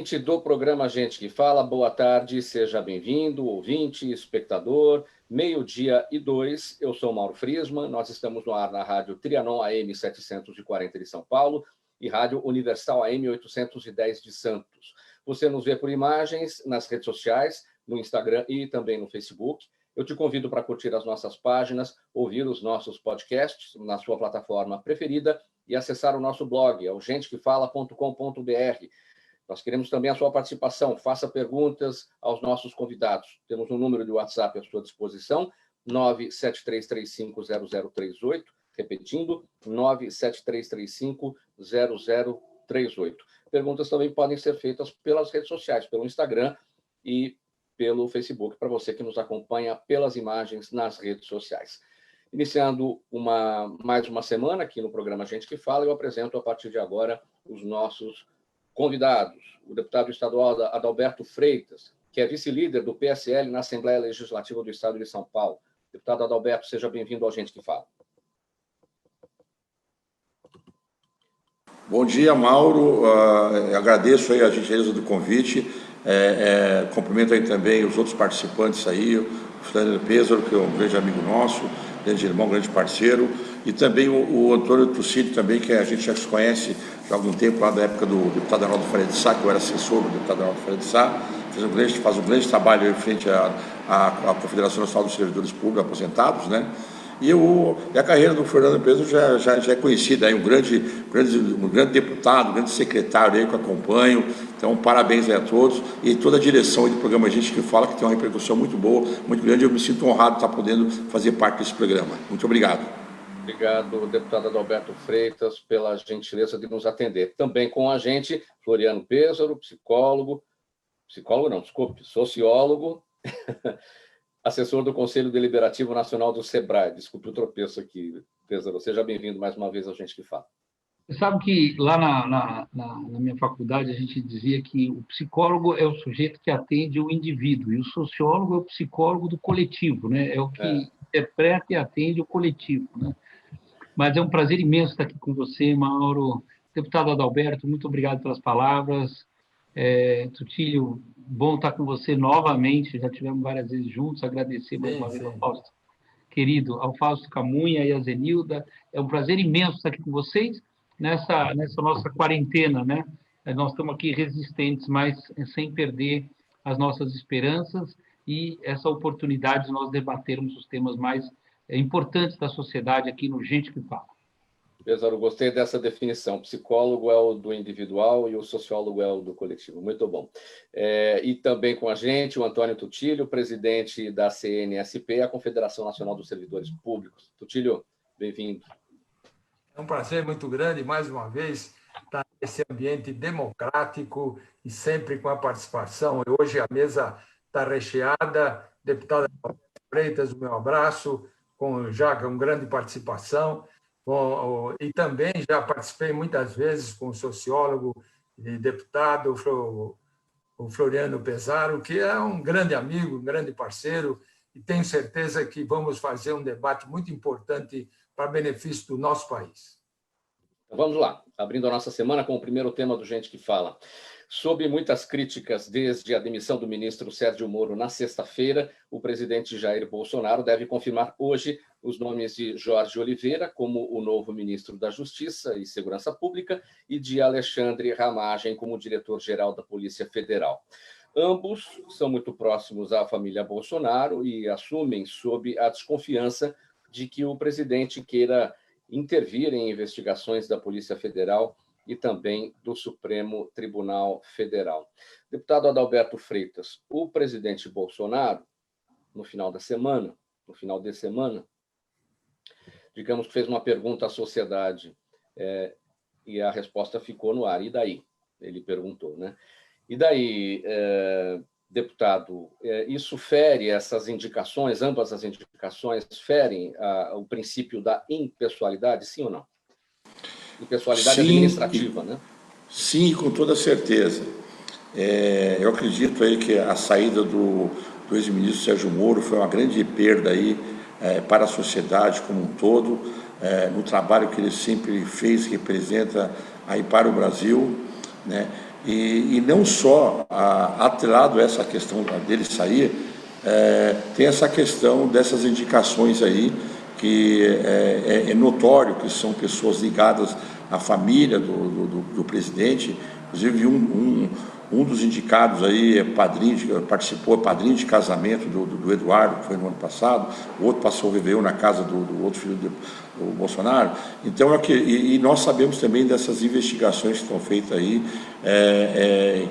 ouvinte do programa Gente que Fala, boa tarde, seja bem-vindo, ouvinte, espectador, 12:02, eu sou Mauro Friesman, nós estamos no ar na Rádio Trianon AM 740 de São Paulo e Rádio Universal AM 810 de Santos. Você nos vê por imagens nas redes sociais, no Instagram e também no Facebook. Eu te convido para curtir as nossas páginas, ouvir os nossos podcasts na sua plataforma preferida e acessar o nosso blog, é o gentequefala.com.br. Nós queremos também a sua participação. Faça perguntas aos nossos convidados. Temos um número de WhatsApp à sua disposição, 973350038, repetindo, 973350038. Perguntas também podem ser feitas pelas redes sociais, pelo Instagram e pelo Facebook, para você que nos acompanha pelas imagens nas redes sociais. Iniciando mais uma semana aqui no programa Gente que Fala, eu apresento a partir de agora os nossos convidados. O deputado estadual Adalberto Freitas, que é vice-líder do PSL na Assembleia Legislativa do Estado de São Paulo. Deputado Adalberto, seja bem-vindo ao Gente que Fala. Bom dia, Mauro. Agradeço aí a gentileza do convite. Cumprimento aí também os outros participantes aí, o Floriano Pêssaro, que é um grande amigo nosso, grande irmão, grande parceiro, e também o Antônio Tucílio também, que a gente já se conhece já há algum tempo, lá da época do deputado Arnaldo Faria de Sá, que eu era assessor do deputado Arnaldo Faria de Sá, faz um grande trabalho em frente à Confederação Nacional dos Servidores Públicos Aposentados, né? E a carreira do Fernando Pedro já é conhecida, aí, um grande deputado, um grande secretário aí que eu acompanho. Então, parabéns aí a todos e toda a direção aí do programa Gente que Fala, que tem uma repercussão muito boa, muito grande. Eu me sinto honrado de estar podendo fazer parte desse programa. Muito obrigado. Obrigado, deputado Adalberto Freitas, pela gentileza de nos atender. Também com a gente, Floriano Pêssaro, sociólogo, assessor do Conselho Deliberativo Nacional do SEBRAE. Desculpe o tropeço aqui, Pêssaro. Seja bem-vindo mais uma vez ao Gente que Fala. Você sabe que lá na minha faculdade a gente dizia que o psicólogo é o sujeito que atende o indivíduo e o sociólogo é o psicólogo do coletivo, né? É o que interpreta e atende o coletivo, né? Mas é um prazer imenso estar aqui com você, Mauro. Deputado Adalberto, muito obrigado pelas palavras. Tucílio, bom estar com você novamente, já tivemos várias vezes juntos, agradecer mais uma vez ao Fausto, querido, ao Fausto Camunha e a Zenilda. É um prazer imenso estar aqui com vocês nessa nossa quarentena, né? Nós estamos aqui resistentes, mas sem perder as nossas esperanças e essa oportunidade de nós debatermos os temas mais importantes da sociedade aqui no Gente que Fala. Pêssaro, gostei dessa definição. O psicólogo é o do individual e o sociólogo é o do coletivo. Muito bom. E também com a gente o Antônio Tucílio, presidente da CNSP, a Confederação Nacional dos Servidores Públicos. Tucílio, bem-vindo. É um prazer muito grande, mais uma vez, estar nesse ambiente democrático e sempre com a participação. Hoje a mesa está recheada. Deputada Freitas, o meu abraço, com grande participação. E também já participei muitas vezes com o sociólogo e deputado o Floriano Pêssaro, que é um grande amigo, um grande parceiro, e tenho certeza que vamos fazer um debate muito importante para benefício do nosso país. Então, vamos lá, abrindo a nossa semana com o primeiro tema do Gente que Fala. Sob muitas críticas desde a demissão do ministro Sérgio Moro na sexta-feira, o presidente Jair Bolsonaro deve confirmar hoje os nomes de Jorge Oliveira como o novo ministro da Justiça e Segurança Pública e de Alexandre Ramagem como diretor-geral da Polícia Federal. Ambos são muito próximos à família Bolsonaro e assumem sob a desconfiança de que o presidente queira intervir em investigações da Polícia Federal e também do Supremo Tribunal Federal. Deputado Adalberto Freitas, o presidente Bolsonaro, no final de semana, digamos que fez uma pergunta à sociedade e a resposta ficou no ar. E daí? Ele perguntou, né? E daí, deputado, isso fere essas indicações, ambas as indicações ferem o princípio da impessoalidade, sim ou não? Impessoalidade administrativa, né? Sim, com toda certeza. Eu acredito aí que a saída do ex-ministro Sérgio Moro foi uma grande perda aí, para a sociedade como um todo, no trabalho que ele sempre fez, representa aí para o Brasil, né? E não só atrelado a essa questão dele sair, tem essa questão dessas indicações aí, que é notório que são pessoas ligadas à família do presidente. Inclusive, um dos indicados aí participou, padrinho de casamento do Eduardo, que foi no ano passado. O outro passou o Réveillon na casa do outro filho do Bolsonaro. Então, e nós sabemos também dessas investigações que estão feitas aí,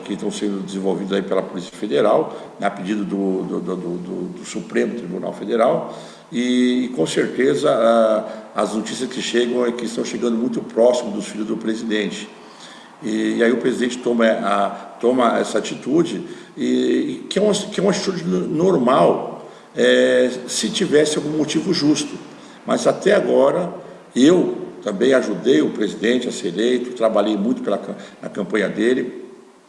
que estão sendo desenvolvidas aí pela Polícia Federal, a pedido do Supremo Tribunal Federal. E com certeza as notícias que chegam é que estão chegando muito próximo dos filhos do presidente. E aí o presidente toma essa atitude, que é uma atitude normal, se tivesse algum motivo justo. Mas até agora, eu também ajudei o presidente a ser eleito, trabalhei muito na campanha dele,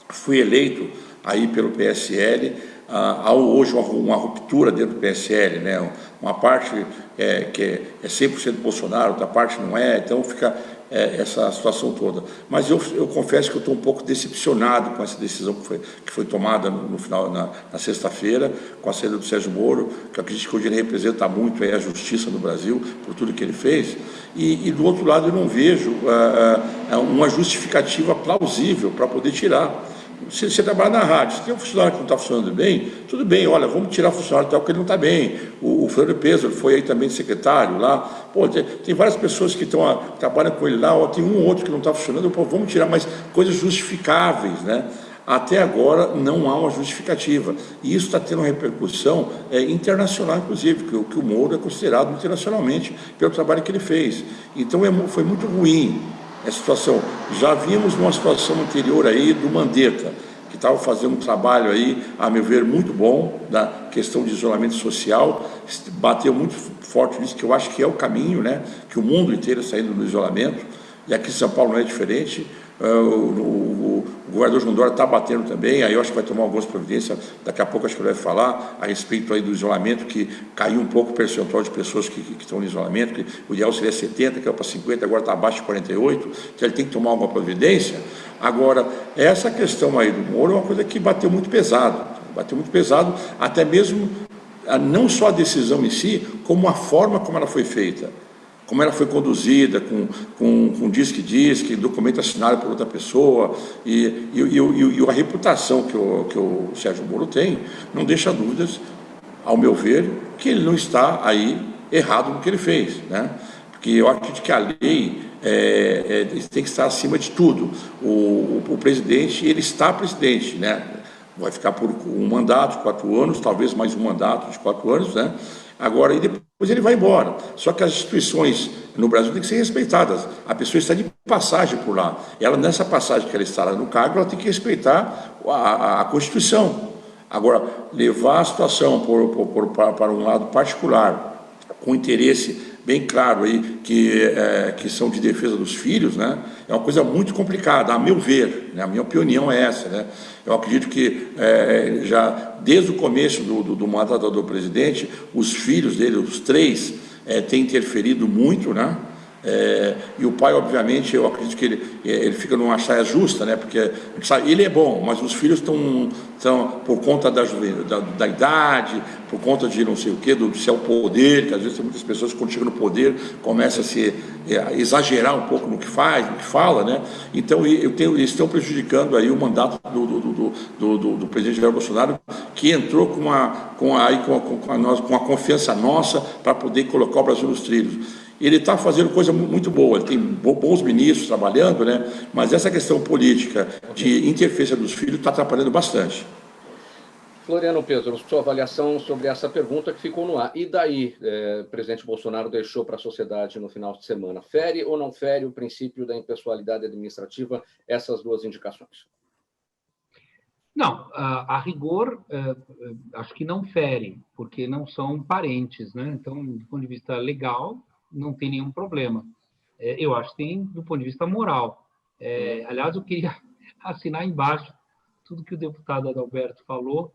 fui eleito aí pelo PSL. Há hoje uma ruptura dentro do PSL, né? Uma parte que é 100% Bolsonaro, outra parte não é, então fica essa situação toda. Mas eu confesso que eu estou um pouco decepcionado com essa decisão que foi tomada no final, na sexta-feira, com a saída do Sérgio Moro, que eu acredito que hoje ele representa muito a justiça no Brasil, por tudo que ele fez, e do outro lado eu não vejo uma justificativa plausível para poder tirar. Você trabalha na rádio, se tem um funcionário que não está funcionando bem, tudo bem, olha, vamos tirar o funcionário tal, porque ele não está bem. O Fernando Peso foi aí também secretário lá. Pô, tem várias pessoas que trabalham com ele lá, tem um ou outro que não está funcionando, pô, vamos tirar mais coisas justificáveis, né? Até agora não há uma justificativa. E isso está tendo uma repercussão internacional, inclusive, que o Moro é considerado internacionalmente pelo trabalho que ele fez. Então foi muito ruim essa situação. Já vimos numa situação anterior aí do Mandetta, que estava fazendo um trabalho aí, a meu ver, muito bom, da questão de isolamento social, bateu muito forte nisso, que eu acho que é o caminho, né? Que o mundo inteiro está indo no isolamento, e aqui em São Paulo não é diferente. O governador João Dória está batendo também, aí eu acho que vai tomar algumas providências, daqui a pouco acho que ele vai falar a respeito aí do isolamento, que caiu um pouco o percentual de pessoas que estão no isolamento, que o ideal seria 70, que é para 50, agora está abaixo de 48, então ele tem que tomar alguma providência. Agora, essa questão aí do Moro é uma coisa que bateu muito pesado, até mesmo não só a decisão em si, como a forma como ela foi feita. Como ela foi conduzida, com diz-que, documento assinado por outra pessoa, e a reputação que o Sérgio Moro tem, não deixa dúvidas, ao meu ver, que ele não está aí errado no que ele fez, né? Porque eu acredito que a lei tem que estar acima de tudo. O presidente, ele está presidente, né? Vai ficar por um mandato de 4 anos, talvez mais um mandato de 4 anos, né? Agora, e depois ele vai embora. Só que as instituições no Brasil têm que ser respeitadas. A pessoa está de passagem por lá. Ela, nessa passagem que ela está lá no cargo, ela tem que respeitar a Constituição. Agora, levar a situação para um lado particular, com interesse bem claro aí, que são de defesa dos filhos, né? É uma coisa muito complicada, a meu ver, né? A minha opinião é essa, né? Eu acredito que já desde o começo do mandato do presidente, os filhos dele, os 3, têm interferido muito, né? E o pai, obviamente, eu acredito que ele fica numa saia justa, né? Porque sabe, ele é bom, mas os filhos estão por conta da idade, por conta de não sei o quê, do seu poder, que às vezes tem muitas pessoas que quando chegam no poder começam a exagerar um pouco no que faz, no que fala, né? Então eles estão prejudicando aí o mandato do presidente Jair Bolsonaro, que entrou com a confiança nossa para poder colocar o Brasil nos trilhos. Ele está fazendo coisa muito boa, ele tem bons ministros trabalhando, né? Mas essa questão política de interferência dos filhos está atrapalhando bastante. Floriano Pedro, sua avaliação sobre essa pergunta que ficou no ar. E daí, o presidente Bolsonaro deixou para a sociedade no final de semana. Fere ou não fere o princípio da impessoalidade administrativa essas duas indicações? Não, a rigor, acho que não fere, porque não são parentes, né? Então, do ponto de vista legal, não tem nenhum problema. Eu acho que tem do ponto de vista moral. Aliás, eu queria assinar embaixo tudo que o deputado Adalberto falou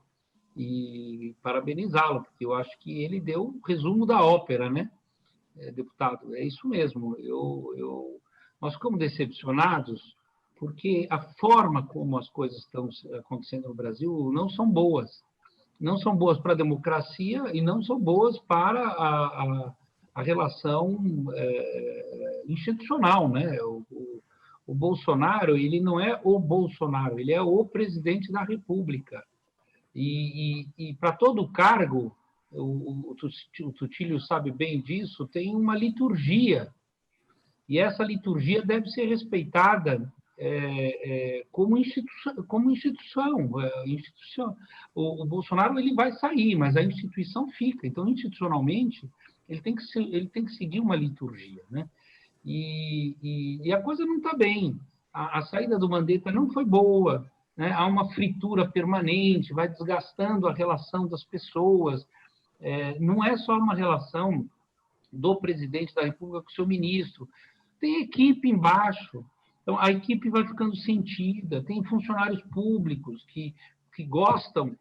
e parabenizá-lo, porque eu acho que ele deu o resumo da ópera, né, deputado? É isso mesmo. Nós ficamos decepcionados porque a forma como as coisas estão acontecendo no Brasil não são boas. Não são boas para a democracia e não são boas para a relação institucional, né? O Bolsonaro, ele não é o Bolsonaro, ele é o presidente da República. E para todo cargo, o Tutílio sabe bem disso, tem uma liturgia. E essa liturgia deve ser respeitada como instituição. O Bolsonaro ele vai sair, mas a instituição fica. Então, institucionalmente, ele tem que seguir uma liturgia, né? E a coisa não está bem. A saída do Mandetta não foi boa, né? Há uma fritura permanente, vai desgastando a relação das pessoas. Não é só uma relação do presidente da República com o seu ministro. Tem equipe embaixo. Então, a equipe vai ficando sentida. Tem funcionários públicos que gostam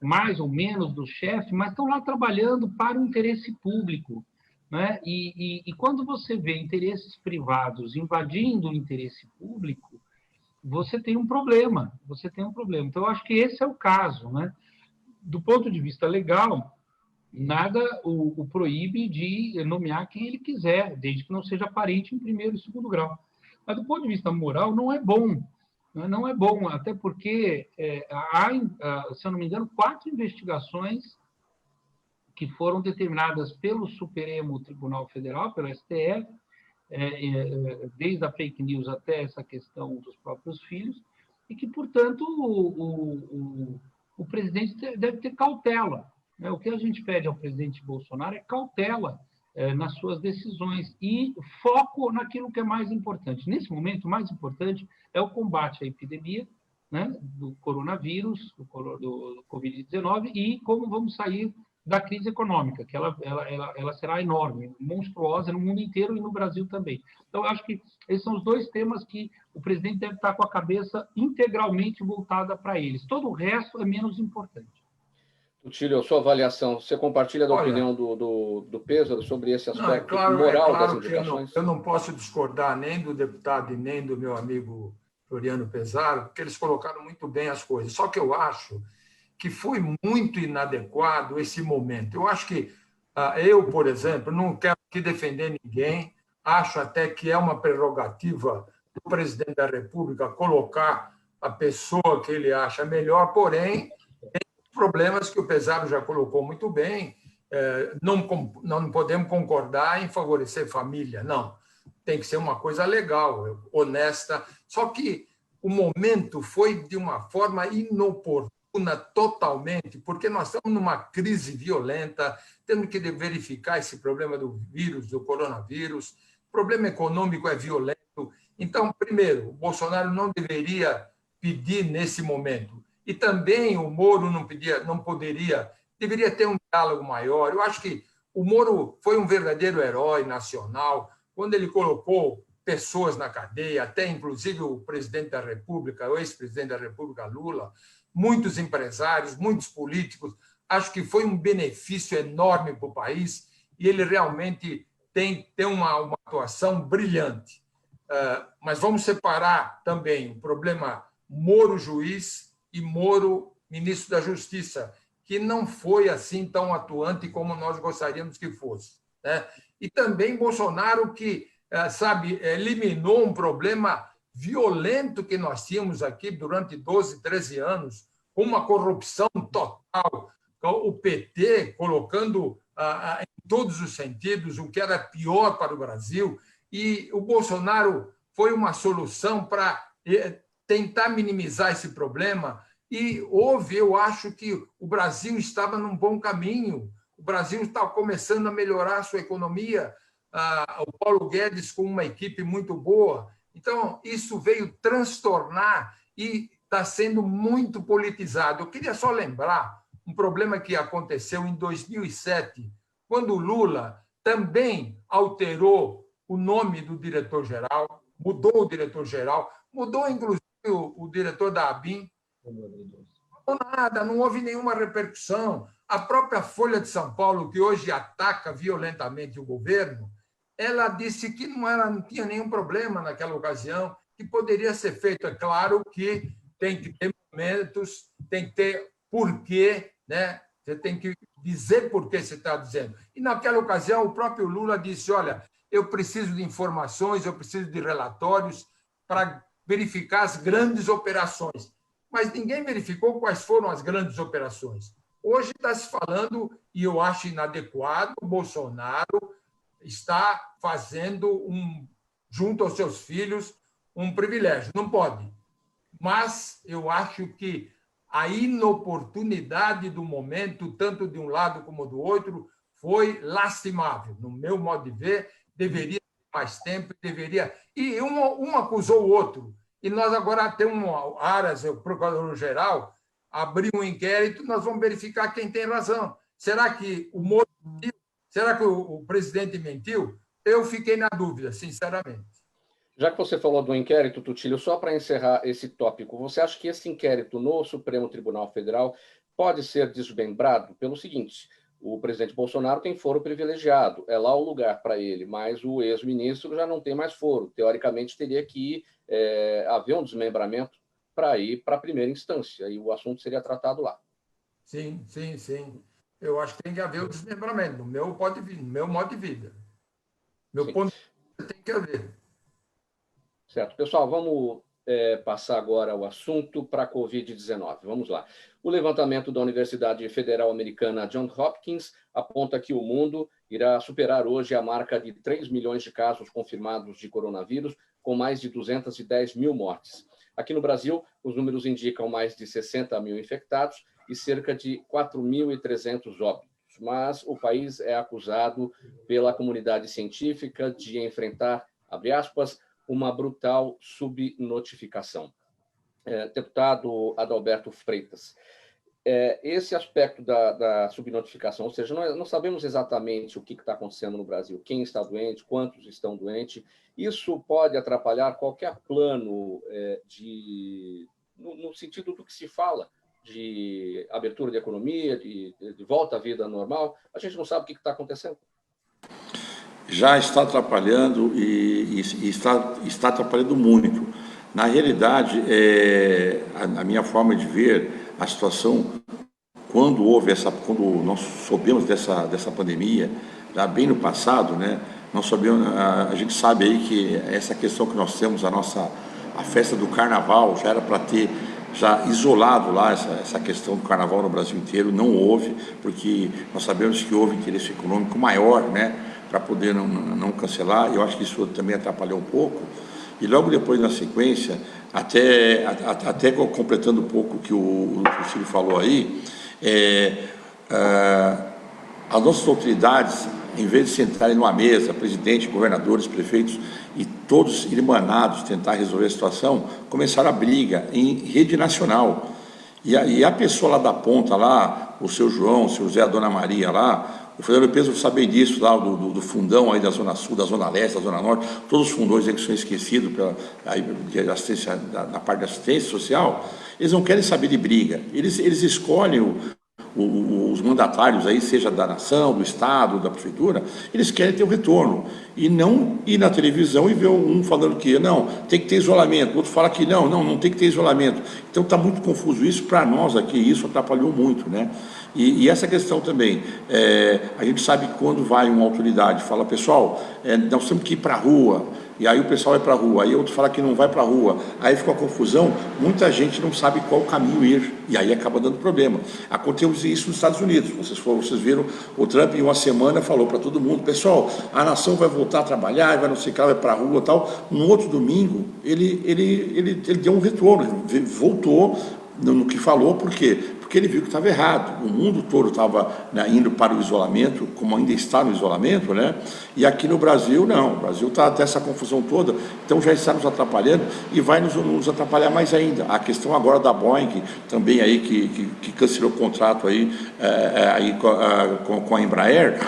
mais ou menos do chefe, mas estão lá trabalhando para o interesse público. Né? E quando você vê interesses privados invadindo o interesse público, você tem um problema. Então, eu acho que esse é o caso. Né? Do ponto de vista legal, nada o proíbe de nomear quem ele quiser, desde que não seja parente em primeiro e segundo grau. Mas, do ponto de vista moral, não é bom. Não é bom, até porque há, se eu não me engano, 4 investigações que foram determinadas pelo Supremo Tribunal Federal, pelo STF, desde a fake news até essa questão dos próprios filhos, e que, portanto, o presidente deve ter cautela. O que a gente pede ao presidente Bolsonaro é cautela nas suas decisões e foco naquilo que é mais importante. Nesse momento, o mais importante é o combate à epidemia, né, do coronavírus, do Covid-19, e como vamos sair da crise econômica, que ela será enorme, monstruosa no mundo inteiro e no Brasil também. Então, eu acho que esses são os 2 temas que o presidente deve estar com a cabeça integralmente voltada para eles. Todo o resto é menos importante. Tutílio, sua avaliação, você compartilha da opinião do Péssaro sobre esse aspecto moral das indicações? Eu não posso discordar nem do deputado e nem do meu amigo Floriano Péssaro, porque eles colocaram muito bem as coisas. Só que eu acho que foi muito inadequado esse momento. Eu acho que eu, por exemplo, não quero aqui defender ninguém, acho até que é uma prerrogativa do presidente da República colocar a pessoa que ele acha melhor, porém, problemas que o Péssaro já colocou muito bem, não podemos concordar em favorecer família, não. Tem que ser uma coisa legal, honesta. Só que o momento foi de uma forma inoportuna totalmente, porque nós estamos numa crise violenta, temos que verificar esse problema do vírus, do coronavírus, o problema econômico é violento. Então, primeiro, o Bolsonaro não deveria pedir nesse momento. E também o Moro deveria ter um diálogo maior. Eu acho que o Moro foi um verdadeiro herói nacional, quando ele colocou pessoas na cadeia, até inclusive o presidente da República, o ex-presidente da República, Lula, muitos empresários, muitos políticos. Acho que foi um benefício enorme para o país e ele realmente tem uma atuação brilhante. Mas vamos separar também o problema Moro-juiz e Moro, ministro da Justiça, que não foi assim tão atuante como nós gostaríamos que fosse. Né? E também Bolsonaro, que, eliminou um problema violento que nós tínhamos aqui durante 12, 13 anos, com uma corrupção total, o PT colocando em todos os sentidos o que era pior para o Brasil, e o Bolsonaro foi uma solução para tentar minimizar esse problema, e eu acho que o Brasil estava num bom caminho, o Brasil está começando a melhorar a sua economia, o Paulo Guedes com uma equipe muito boa, então isso veio transtornar e está sendo muito politizado. Eu queria só lembrar um problema que aconteceu em 2007, quando o Lula também alterou o nome do diretor-geral, mudou o diretor-geral, mudou inclusive o diretor da ABIN, não nada, não houve nenhuma repercussão. A própria Folha de São Paulo, que hoje ataca violentamente o governo, ela disse que não tinha nenhum problema naquela ocasião, que poderia ser feito. É claro que tem que ter momentos, tem que ter porquê, né? Você tem que dizer por que você está dizendo. E, naquela ocasião, o próprio Lula disse, olha, eu preciso de informações, eu preciso de relatórios para verificar as grandes operações. Mas ninguém verificou quais foram as grandes operações. Hoje está se falando, e eu acho inadequado, o Bolsonaro está fazendo, junto aos seus filhos, um privilégio. Não pode. Mas eu acho que a inoportunidade do momento, tanto de um lado como do outro, foi lastimável. No meu modo de ver, deveria ter mais tempo, deveria... E um acusou o outro. E nós agora temos Aras, o procurador-geral, abriu um inquérito, nós vamos verificar quem tem razão. Será que o Moro mentiu? Será que o presidente mentiu? Eu fiquei na dúvida, sinceramente. Já que você falou do inquérito, Tutílio, só para encerrar esse tópico, você acha que esse inquérito no Supremo Tribunal Federal pode ser desmembrado pelo seguinte: o presidente Bolsonaro tem foro privilegiado, é lá o lugar para ele, mas o ex-ministro já não tem mais foro. Teoricamente, teria que haver um desmembramento para ir para a primeira instância, e o assunto seria tratado lá. Sim. Eu acho que tem que haver o desmembramento, no meu modo de vida. Meu ponto de vista tem que haver. Certo. Pessoal, vamos passar agora o assunto para a Covid-19. Vamos lá. O levantamento da Universidade Federal Americana Johns Hopkins aponta que o mundo irá superar hoje a marca de 3 milhões de casos confirmados de coronavírus, com mais de 210 mil mortes. Aqui no Brasil, os números indicam mais de 60 mil infectados e cerca de 4.300 óbitos. Mas o país é acusado pela comunidade científica de enfrentar, abre aspas, uma brutal subnotificação. Deputado Adalberto Freitas, esse aspecto da subnotificação, ou seja, nós não sabemos exatamente o que está acontecendo no Brasil, quem está doente, quantos estão doentes, isso pode atrapalhar qualquer plano no sentido do que se fala, de abertura de economia, de volta à vida normal. A gente não sabe o que está acontecendo. Já está atrapalhando e está atrapalhando muito. Na realidade, a minha forma de ver a situação, quando nós soubemos dessa pandemia, já bem no passado, né, a gente sabe aí que essa questão que nós temos, a festa do Carnaval, já era para ter já isolado lá essa questão do Carnaval no Brasil inteiro, não houve, porque nós sabemos que houve interesse econômico maior, né, para poder não cancelar. Eu acho que isso também atrapalhou um pouco. E logo depois, na sequência, até completando um pouco o que o Cílio falou aí, as nossas autoridades, em vez de sentarem numa mesa, presidente, governadores, prefeitos, e todos irmanados tentar resolver a situação, começaram a briga em rede nacional. E a pessoa lá da ponta, lá, o seu João, o seu Zé, a dona Maria lá, o Fernando Peso sabe disso, lá do fundão aí da Zona Sul, da Zona Leste, da Zona Norte, todos os fundões aí que são esquecidos na parte da assistência social, eles não querem saber de briga, eles escolhem os mandatários aí, seja da nação, do Estado, da Prefeitura, eles querem ter o retorno, e não ir na televisão e ver um falando que não, tem que ter isolamento, o outro fala que não tem que ter isolamento. Então está muito confuso isso, para nós aqui, isso atrapalhou muito, né? E essa questão também, a gente sabe que quando vai uma autoridade, fala, pessoal, nós temos que ir para a rua, e aí o pessoal vai para a rua, aí outro fala que não vai para a rua, aí fica uma confusão, muita gente não sabe qual caminho ir, e aí acaba dando problema. Aconteceu isso nos Estados Unidos, vocês viram, o Trump em uma semana falou para todo mundo, pessoal, a nação vai voltar a trabalhar, vai não sei o que, vai para a rua e tal. No outro domingo, ele deu um retorno, ele voltou no que falou, por quê? Porque ele viu que estava errado. O mundo todo estava, né, indo para o isolamento, como ainda está no isolamento, né? E aqui no Brasil, não. O Brasil está até essa confusão toda, então já está nos atrapalhando e vai nos atrapalhar mais ainda. A questão agora da Boeing, também aí que cancelou o contrato aí, com a Embraer,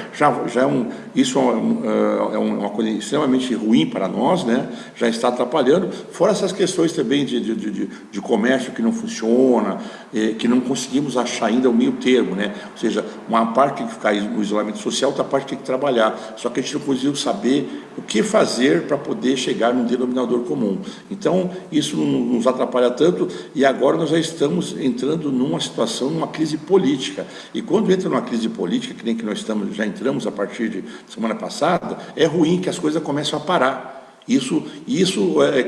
isso é uma coisa extremamente ruim para nós, né? Já está atrapalhando, fora essas questões também de comércio que não funciona, que não conseguimos conseguimos achar ainda o meio termo, né? Ou seja, uma parte tem que ficar no isolamento social, outra parte tem que trabalhar. Só que a gente não conseguiu saber o que fazer para poder chegar num denominador comum. Então, isso não nos atrapalha tanto, e agora nós já estamos entrando numa situação, numa crise política. E quando entra numa crise política, que nem que nós já entramos a partir de semana passada, é ruim que as coisas começam a parar. Isso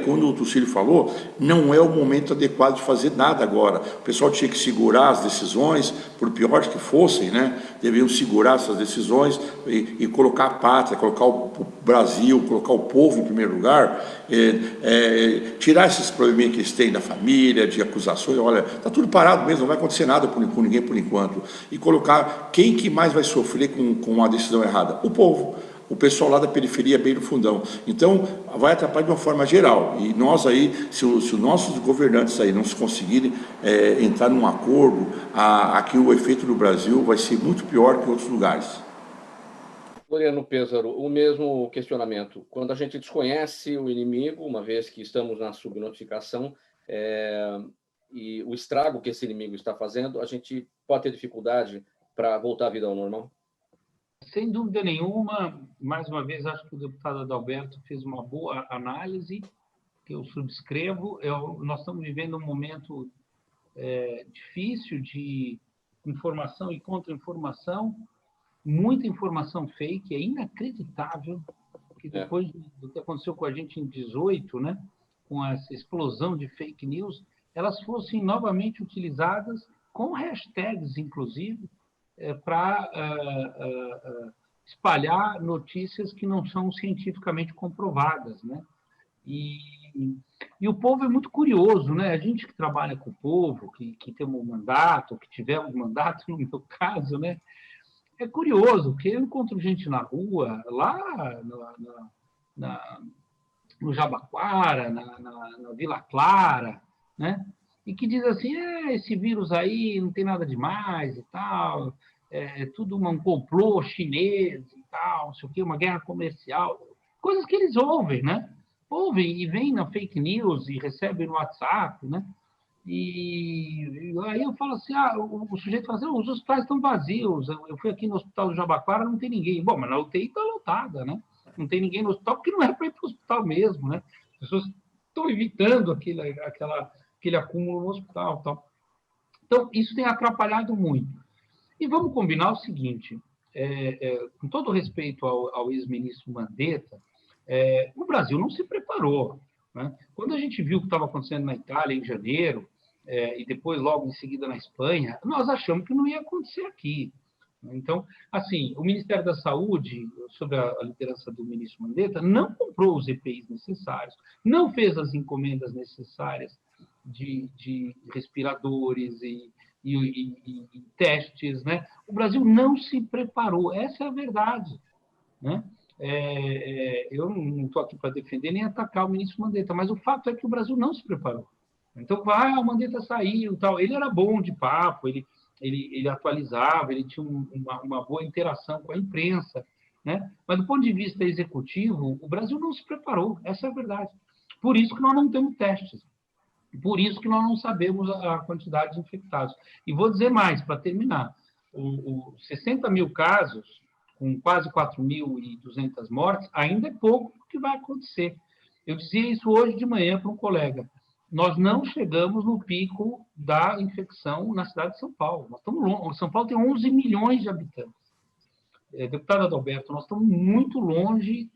quando o Tucílio falou, não é o momento adequado de fazer nada agora. O pessoal tinha que segurar as decisões, por piores que fossem, né? Deveriam segurar essas decisões e colocar a pátria, colocar o Brasil, colocar o povo em primeiro lugar, tirar esses probleminhas que eles têm da família, de acusações. Olha, está tudo parado mesmo, não vai acontecer nada com ninguém por enquanto. E colocar quem que mais vai sofrer com a decisão errada? O povo. O pessoal lá da periferia, bem no fundão. Então, vai atrapalhar de uma forma geral. E nós aí, se os nossos governantes aí não se conseguirem entrar num acordo, aqui o efeito do Brasil vai ser muito pior que em outros lugares. Floriano Pêssaro, o mesmo questionamento. Quando a gente desconhece o inimigo, uma vez que estamos na subnotificação, e o estrago que esse inimigo está fazendo, a gente pode ter dificuldade para voltar à vida ao normal? Sem dúvida nenhuma, mais uma vez, acho que o deputado Adalberto fez uma boa análise, que eu subscrevo. Nós estamos vivendo um momento difícil de informação e contra-informação, muita informação fake, é inacreditável que depois do que aconteceu com a gente em 2018, né, com essa explosão de fake news, elas fossem novamente utilizadas com hashtags, inclusive, para espalhar notícias que não são cientificamente comprovadas, né? E o povo é muito curioso, né? A gente que trabalha com o povo, que tem um mandato, que tivemos mandato, no meu caso, né? É curioso, porque eu encontro gente na rua, lá no Jabaquara, na Vila Clara, né? E que diz assim, esse vírus aí não tem nada demais e tal, é tudo um complô chinês e tal, não sei o quê, uma guerra comercial, coisas que eles ouvem, né? Ouvem e vêm na fake news e recebem no WhatsApp, né? E aí eu falo assim, o sujeito fala assim, os hospitais estão vazios, eu fui aqui no hospital do Jabaquara, não tem ninguém. Bom, mas na UTI está lotada, né? Não tem ninguém no hospital, porque não é para ir para o hospital mesmo, né? As pessoas estão evitando aquele acúmulo no hospital. Tal. Então, isso tem atrapalhado muito. E vamos combinar o seguinte, com todo respeito ao ex-ministro Mandetta, o Brasil não se preparou. Né? Quando a gente viu o que estava acontecendo na Itália em janeiro, e depois, logo em seguida, na Espanha, nós achamos que não ia acontecer aqui. Então, assim, o Ministério da Saúde, sob a liderança do ministro Mandetta, não comprou os EPIs necessários, não fez as encomendas necessárias de respiradores e testes, né? O Brasil não se preparou, essa é a verdade, né? Eu não estou aqui para defender nem atacar o ministro Mandetta, mas o fato é que o Brasil não se preparou. Então, o Mandetta saiu, tal. Ele era bom de papo, ele atualizava, ele tinha uma boa interação com a imprensa, né? Mas do ponto de vista executivo, o Brasil não se preparou, essa é a verdade. Por isso que nós não temos testes. Por isso que nós não sabemos a quantidade de infectados. E vou dizer mais, para terminar. 60 mil casos, com quase 4.200 mortes, ainda é pouco o que vai acontecer. Eu dizia isso hoje de manhã para um colega. Nós não chegamos no pico da infecção na cidade de São Paulo. Nós estamos longe. São Paulo tem 11 milhões de habitantes. Deputado Adalberto, nós estamos muito longe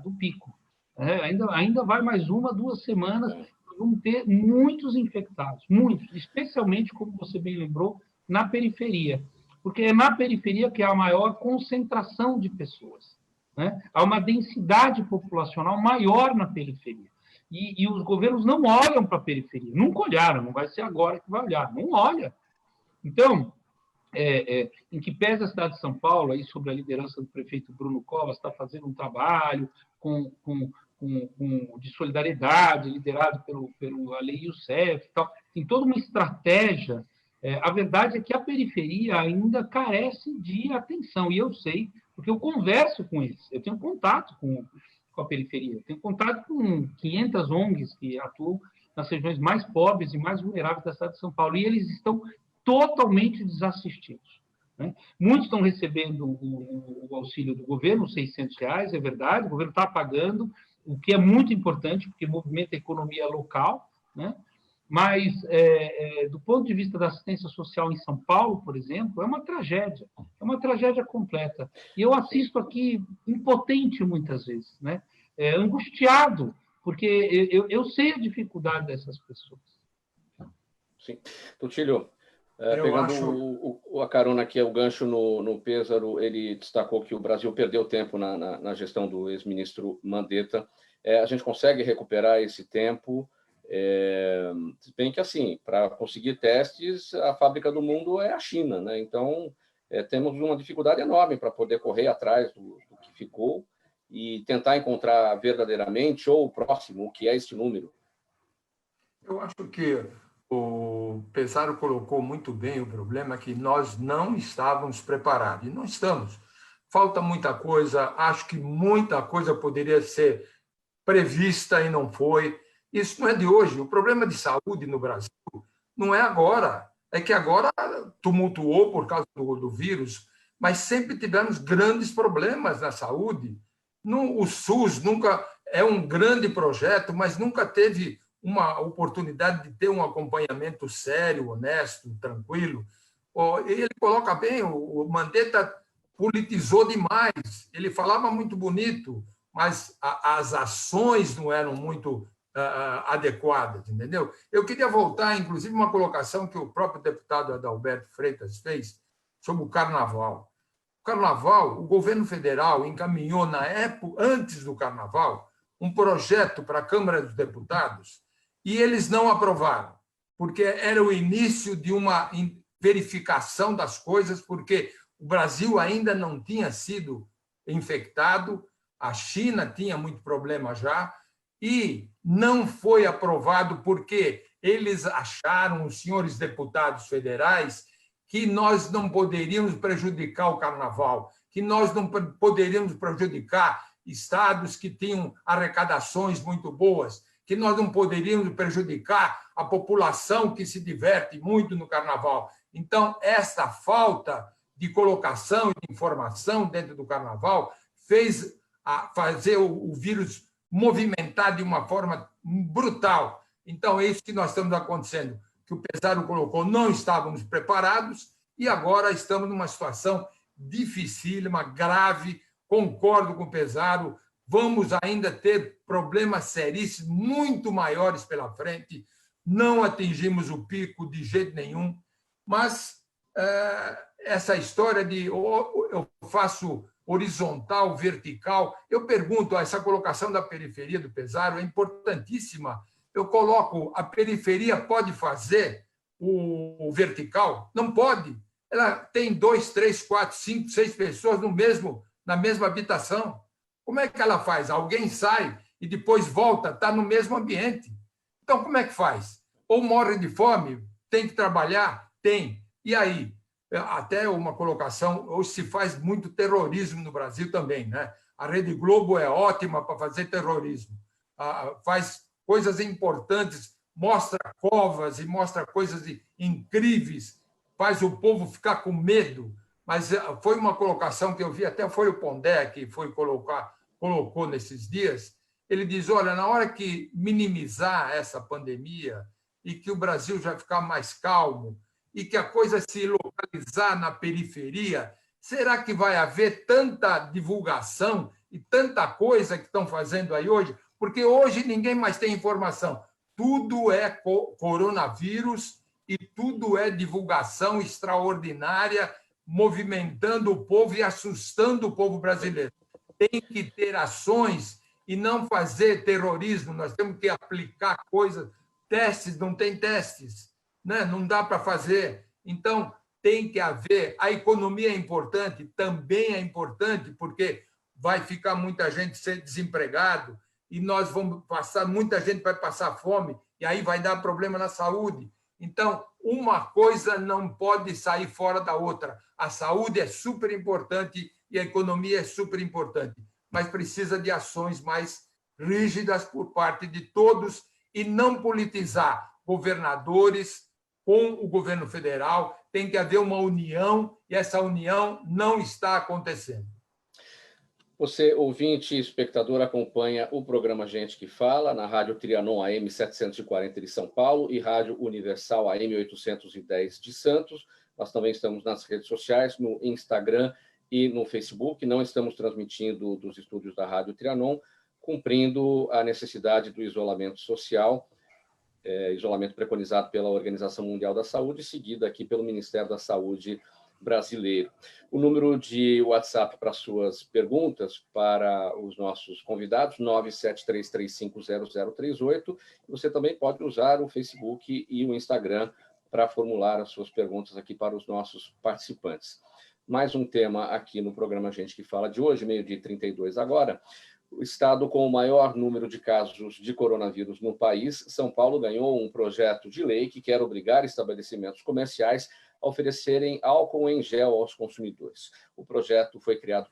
do pico. Ainda vai mais 2 semanas, vamos ter muitos infectados, muitos, especialmente, como você bem lembrou, na periferia. Porque é na periferia que há a maior concentração de pessoas. Né? Há uma densidade populacional maior na periferia. E os governos não olham para a periferia. Nunca olharam, não vai ser agora que vai olhar. Não olha. Então, em que pese a cidade de São Paulo, aí, sob a liderança do prefeito Bruno Covas, está fazendo um trabalho de solidariedade, liderado pelo Ale Youssef e tal, tem toda uma estratégia. A verdade é que a periferia ainda carece de atenção, e eu sei, porque eu converso com eles, eu tenho contato com a periferia, eu tenho contato com 500 ONGs que atuam nas regiões mais pobres e mais vulneráveis da cidade de São Paulo, e eles estão totalmente desassistidos, né? Muitos estão recebendo o auxílio do governo, R$ 600, é verdade, o governo está pagando, o que é muito importante, porque movimenta a economia local, né? Mas, do ponto de vista da assistência social em São Paulo, por exemplo, é uma tragédia completa. E eu assisto aqui impotente muitas vezes, né? Angustiado, porque eu sei a dificuldade dessas pessoas. Sim. Tutílio, Eu pegando acho... a carona aqui, o gancho no Péssaro, ele destacou que o Brasil perdeu tempo na gestão do ex-ministro Mandetta. A gente consegue recuperar esse tempo, se bem que, assim, para conseguir testes, a fábrica do mundo é a China, né? Então, temos uma dificuldade enorme para poder correr atrás do que ficou e tentar encontrar verdadeiramente ou próximo o que é este número. Eu acho que o Pesaro colocou muito bem o problema, que nós não estávamos preparados, e não estamos. Falta muita coisa, acho que muita coisa poderia ser prevista e não foi. Isso não é de hoje. O problema de saúde no Brasil não é agora, é que agora tumultuou por causa do vírus, mas sempre tivemos grandes problemas na saúde. O SUS nunca é um grande projeto, mas nunca teve uma oportunidade de ter um acompanhamento sério, honesto, tranquilo. Ele coloca bem, o Mandetta politizou demais, ele falava muito bonito, mas as ações não eram muito adequadas, entendeu? Eu queria voltar, inclusive, uma colocação que o próprio deputado Adalberto Freitas fez sobre o Carnaval. O Carnaval, o governo federal encaminhou, na época, antes do Carnaval, um projeto para a Câmara dos Deputados e eles não aprovaram, porque era o início de uma verificação das coisas, porque o Brasil ainda não tinha sido infectado, a China tinha muito problema já, e não foi aprovado porque eles acharam, os senhores deputados federais, que nós não poderíamos prejudicar o Carnaval, que nós não poderíamos prejudicar estados que tinham arrecadações muito boas, que nós não poderíamos prejudicar a população que se diverte muito no Carnaval. Então, essa falta de colocação e de informação dentro do Carnaval fez fazer o vírus movimentar de uma forma brutal. Então, é isso que nós estamos acontecendo, que o Pesaro colocou, não estávamos preparados e agora estamos numa situação dificílima, grave. Concordo com o Pesaro, vamos ainda ter problemas seríssimos, muito maiores pela frente, não atingimos o pico de jeito nenhum, mas essa história de eu faço horizontal, vertical, eu pergunto, essa colocação da periferia do Pesaro é importantíssima. Eu coloco, a periferia pode fazer o vertical? Não pode. Ela tem 2, 3, 4, 5, 6 pessoas na mesma habitação. Como é que ela faz? Alguém sai e depois volta, está no mesmo ambiente. Então, como é que faz? Ou morre de fome, tem que trabalhar? Tem. E aí? Até uma colocação, hoje se faz muito terrorismo no Brasil também, né? A Rede Globo é ótima para fazer terrorismo. Faz coisas importantes, mostra covas e mostra coisas incríveis, faz o povo ficar com medo. Mas foi uma colocação que eu vi, até foi o Pondé que colocou nesses dias. Ele diz, olha, na hora que minimizar essa pandemia e que o Brasil já ficar mais calmo e que a coisa se localizar na periferia, será que vai haver tanta divulgação e tanta coisa que estão fazendo aí hoje? Porque hoje ninguém mais tem informação. Tudo é coronavírus e tudo é divulgação extraordinária, movimentando o povo e assustando o povo brasileiro. Tem que ter ações e não fazer terrorismo. Nós temos que aplicar coisas. Testes, não tem testes, né? Não dá para fazer. Então, tem que haver. A economia é importante, também é importante, porque vai ficar muita gente ser desempregado e nós vamos passar, muita gente vai passar fome e aí vai dar problema na saúde. Então, uma coisa não pode sair fora da outra. A saúde é super importante e a economia é super importante, mas precisa de ações mais rígidas por parte de todos e não politizar governadores com o governo federal. Tem que haver uma união e essa união não está acontecendo. Você, ouvinte e espectador, acompanha o programa Gente que Fala na Rádio Trianon AM 740 de São Paulo e Rádio Universal AM 810 de Santos. Nós também estamos nas redes sociais, no Instagram e no Facebook. Não estamos transmitindo dos estúdios da Rádio Trianon, cumprindo a necessidade do isolamento social, isolamento preconizado pela Organização Mundial da Saúde, seguido aqui pelo Ministério da Saúde brasileiro. O número de WhatsApp para suas perguntas para os nossos convidados, 973350038. Você também pode usar o Facebook e o Instagram para formular as suas perguntas aqui para os nossos participantes. Mais um tema aqui no programa Gente que Fala de hoje, 12h32 agora. O estado com o maior número de casos de coronavírus no país, São Paulo ganhou um projeto de lei que quer obrigar estabelecimentos comerciais a oferecerem álcool em gel aos consumidores. O projeto foi criado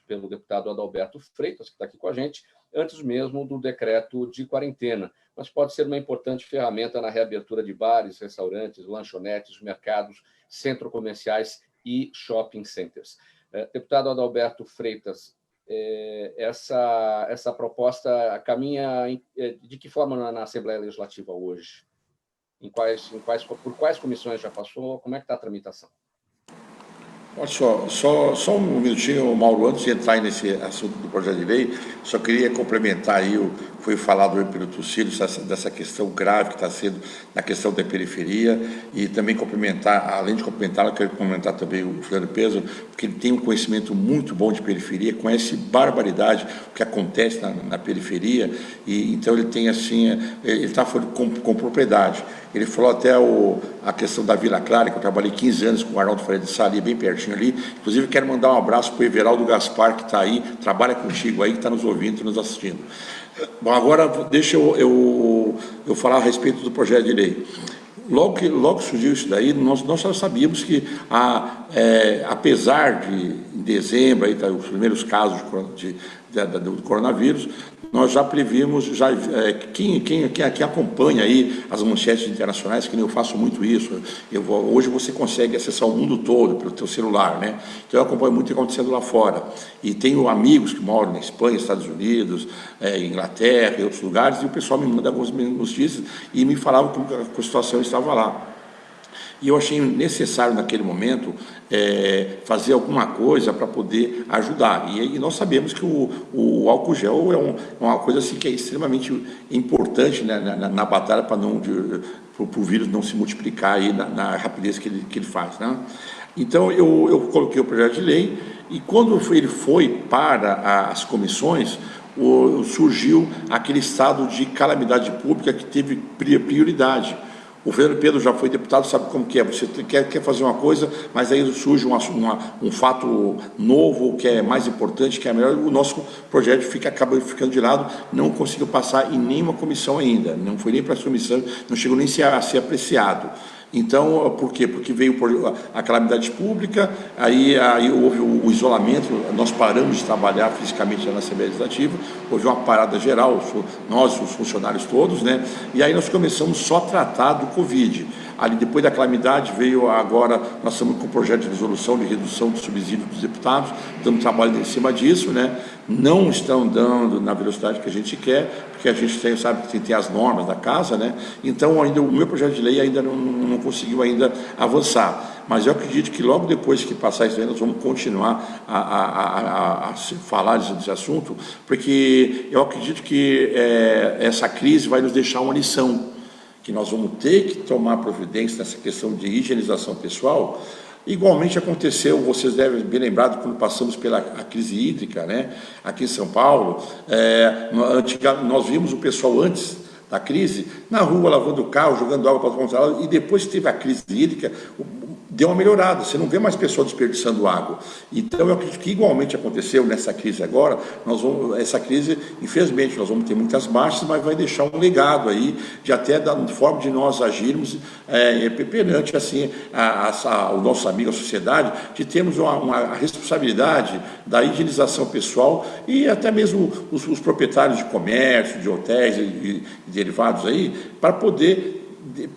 pelo deputado Adalberto Freitas, que está aqui com a gente, antes mesmo do decreto de quarentena, mas pode ser uma importante ferramenta na reabertura de bares, restaurantes, lanchonetes, mercados, centros comerciais e shopping centers. Deputado Adalberto Freitas, essa proposta caminha de que forma na Assembleia Legislativa hoje? Por quais comissões já passou? Como é que está a tramitação? Olha só um minutinho, Mauro, antes de entrar nesse assunto do projeto de lei, só queria complementar aí, foi falado pelo Tucílio, dessa questão grave que está sendo na questão da periferia, e também complementar, além de complementar, eu quero complementar também o Fernando Peso, porque ele tem um conhecimento muito bom de periferia, conhece barbaridade o que acontece na periferia, e então ele tem assim, ele está falando com propriedade. Ele falou até a questão da Vila Clara, que eu trabalhei 15 anos com o Arnaldo Freire de Sá, ali, bem pertinho ali. Inclusive, quero mandar um abraço para o Everaldo Gaspar, que está aí, trabalha contigo aí, que está nos ouvindo e nos assistindo. Bom, agora deixa eu falar a respeito do projeto de lei. Logo que surgiu isso daí, nós já sabíamos que, apesar de, em dezembro, aí, os primeiros casos do coronavírus, nós já previmos, quem acompanha aí as manchetes internacionais, que nem eu faço muito isso, hoje você consegue acessar o mundo todo pelo teu celular, né? Então eu acompanho muito o que está acontecendo lá fora. E tenho amigos que moram na Espanha, Estados Unidos, Inglaterra e outros lugares, e o pessoal me manda algumas notícias e me falava como a situação estava lá. E eu achei necessário, naquele momento, fazer alguma coisa para poder ajudar. E nós sabemos que o álcool gel é uma coisa assim, que é extremamente importante, né, na batalha para o vírus não se multiplicar aí na rapidez que ele faz, né? Então, eu coloquei o projeto de lei, e quando ele foi para as comissões, surgiu aquele estado de calamidade pública que teve prioridade. O Fernando Pedro já foi deputado, sabe como que é, você quer fazer uma coisa, mas aí surge um fato novo, que é mais importante, que é melhor, o nosso projeto acaba ficando de lado, não conseguiu passar em nenhuma comissão ainda, não foi nem para a comissão, não chegou nem a ser apreciado. Então, por quê? Porque veio a calamidade pública, aí houve o isolamento, nós paramos de trabalhar fisicamente na Assembleia Legislativa, houve uma parada geral, nós, os funcionários todos, né? E aí nós começamos só a tratar do Covid. Ali, depois da calamidade, veio agora, nós estamos com o projeto de resolução de redução do subsídio dos deputados, estamos trabalhando em cima disso, né? Não estão dando na velocidade que a gente quer, porque a gente sabe que tem as normas da casa, né? Então, ainda o meu projeto de lei ainda não conseguiu ainda avançar. Mas eu acredito que logo depois que passar isso aí, nós vamos continuar a falar desse assunto, porque eu acredito que essa crise vai nos deixar uma lição, que nós vamos ter que tomar providência nessa questão de higienização pessoal. Igualmente aconteceu, vocês devem bem lembrar, quando passamos pela crise hídrica, né? Aqui em São Paulo, nós vimos o pessoal antes da crise na rua lavando o carro, jogando água para os lados, e depois que teve a crise hídrica, deu uma melhorada, você não vê mais pessoas desperdiçando água. Então, eu acredito que igualmente aconteceu nessa crise agora, essa crise, infelizmente, nós vamos ter muitas baixas, mas vai deixar um legado aí, de até da forma de nós agirmos perante assim, o nosso amigo, a sociedade, de termos uma responsabilidade da higienização pessoal e até mesmo os proprietários de comércio, de hotéis e derivados aí, para poder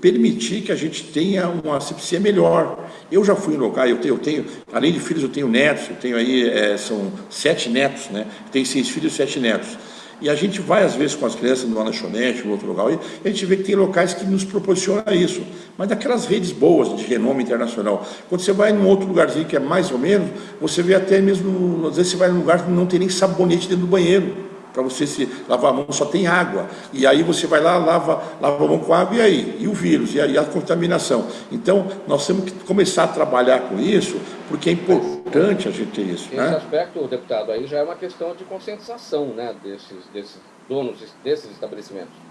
permitir que a gente tenha uma asepsia melhor. Eu já fui em local, eu tenho, além de filhos, eu tenho netos, eu tenho aí, são 7 netos, né? Tenho 6 filhos e 7 netos. E a gente vai, às vezes, com as crianças numa lanchonete, em outro lugar, e a gente vê que tem locais que nos proporcionam isso. Mas daquelas redes boas, de renome internacional. Quando você vai num outro lugarzinho que é mais ou menos, você vê até mesmo, às vezes você vai num lugar que não tem nem sabonete dentro do banheiro. Para você se lavar a mão, só tem água. E aí você vai lá, lava a mão com água, e aí? E o vírus, e aí a contaminação. Então, nós temos que começar a trabalhar com isso, porque é importante a gente ter isso. Esse aspecto, deputado, aí já é uma questão de conscientização, né, desses donos desses estabelecimentos.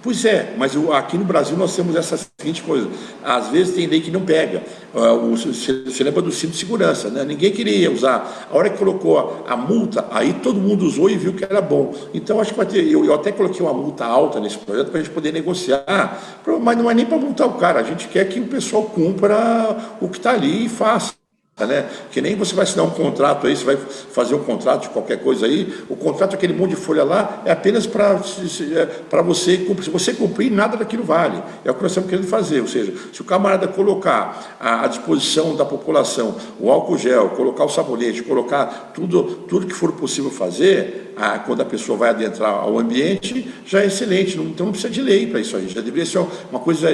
Pois é, mas aqui no Brasil nós temos essa seguinte coisa, às vezes tem lei que não pega, você lembra do cinto de segurança, né? Ninguém queria usar, a hora que colocou a multa, aí todo mundo usou e viu que era bom, então acho que vai ter, eu até coloquei uma multa alta nesse projeto para a gente poder negociar, mas não é nem para multar o cara, a gente quer que o pessoal cumpra o que está ali e faça. Né? Que nem você vai assinar um contrato aí, você vai fazer um contrato de qualquer coisa aí, o contrato, aquele monte de folha lá, é apenas para você cumprir. Se você cumprir, nada daquilo vale. É o que nós estamos querendo fazer, ou seja, se o camarada colocar à disposição da população o álcool gel, colocar o sabonete, colocar tudo que for possível fazer, quando a pessoa vai adentrar ao ambiente, já é excelente, então não precisa de lei para isso aí, já deveria ser uma coisa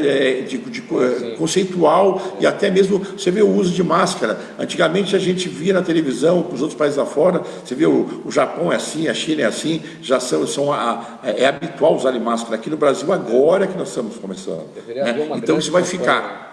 conceitual e até mesmo, você vê o uso de máscara. Antigamente a gente via na televisão, com os outros países lá fora, você vê o Japão é assim, a China é assim, já é habitual usar máscara. Aqui no Brasil agora que nós estamos começando. Né? Então isso vai ficar.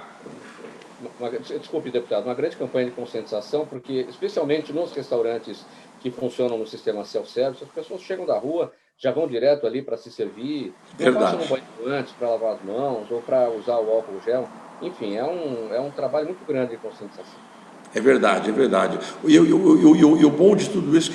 Desculpe, deputado, uma grande campanha de conscientização, porque especialmente nos restaurantes que funcionam no sistema self-service, as pessoas chegam da rua, já vão direto ali para se servir, não passam no banheiro antes para lavar as mãos ou para usar o álcool gel. Enfim, é um trabalho muito grande de conscientização. É verdade, é verdade. E o bom de tudo isso,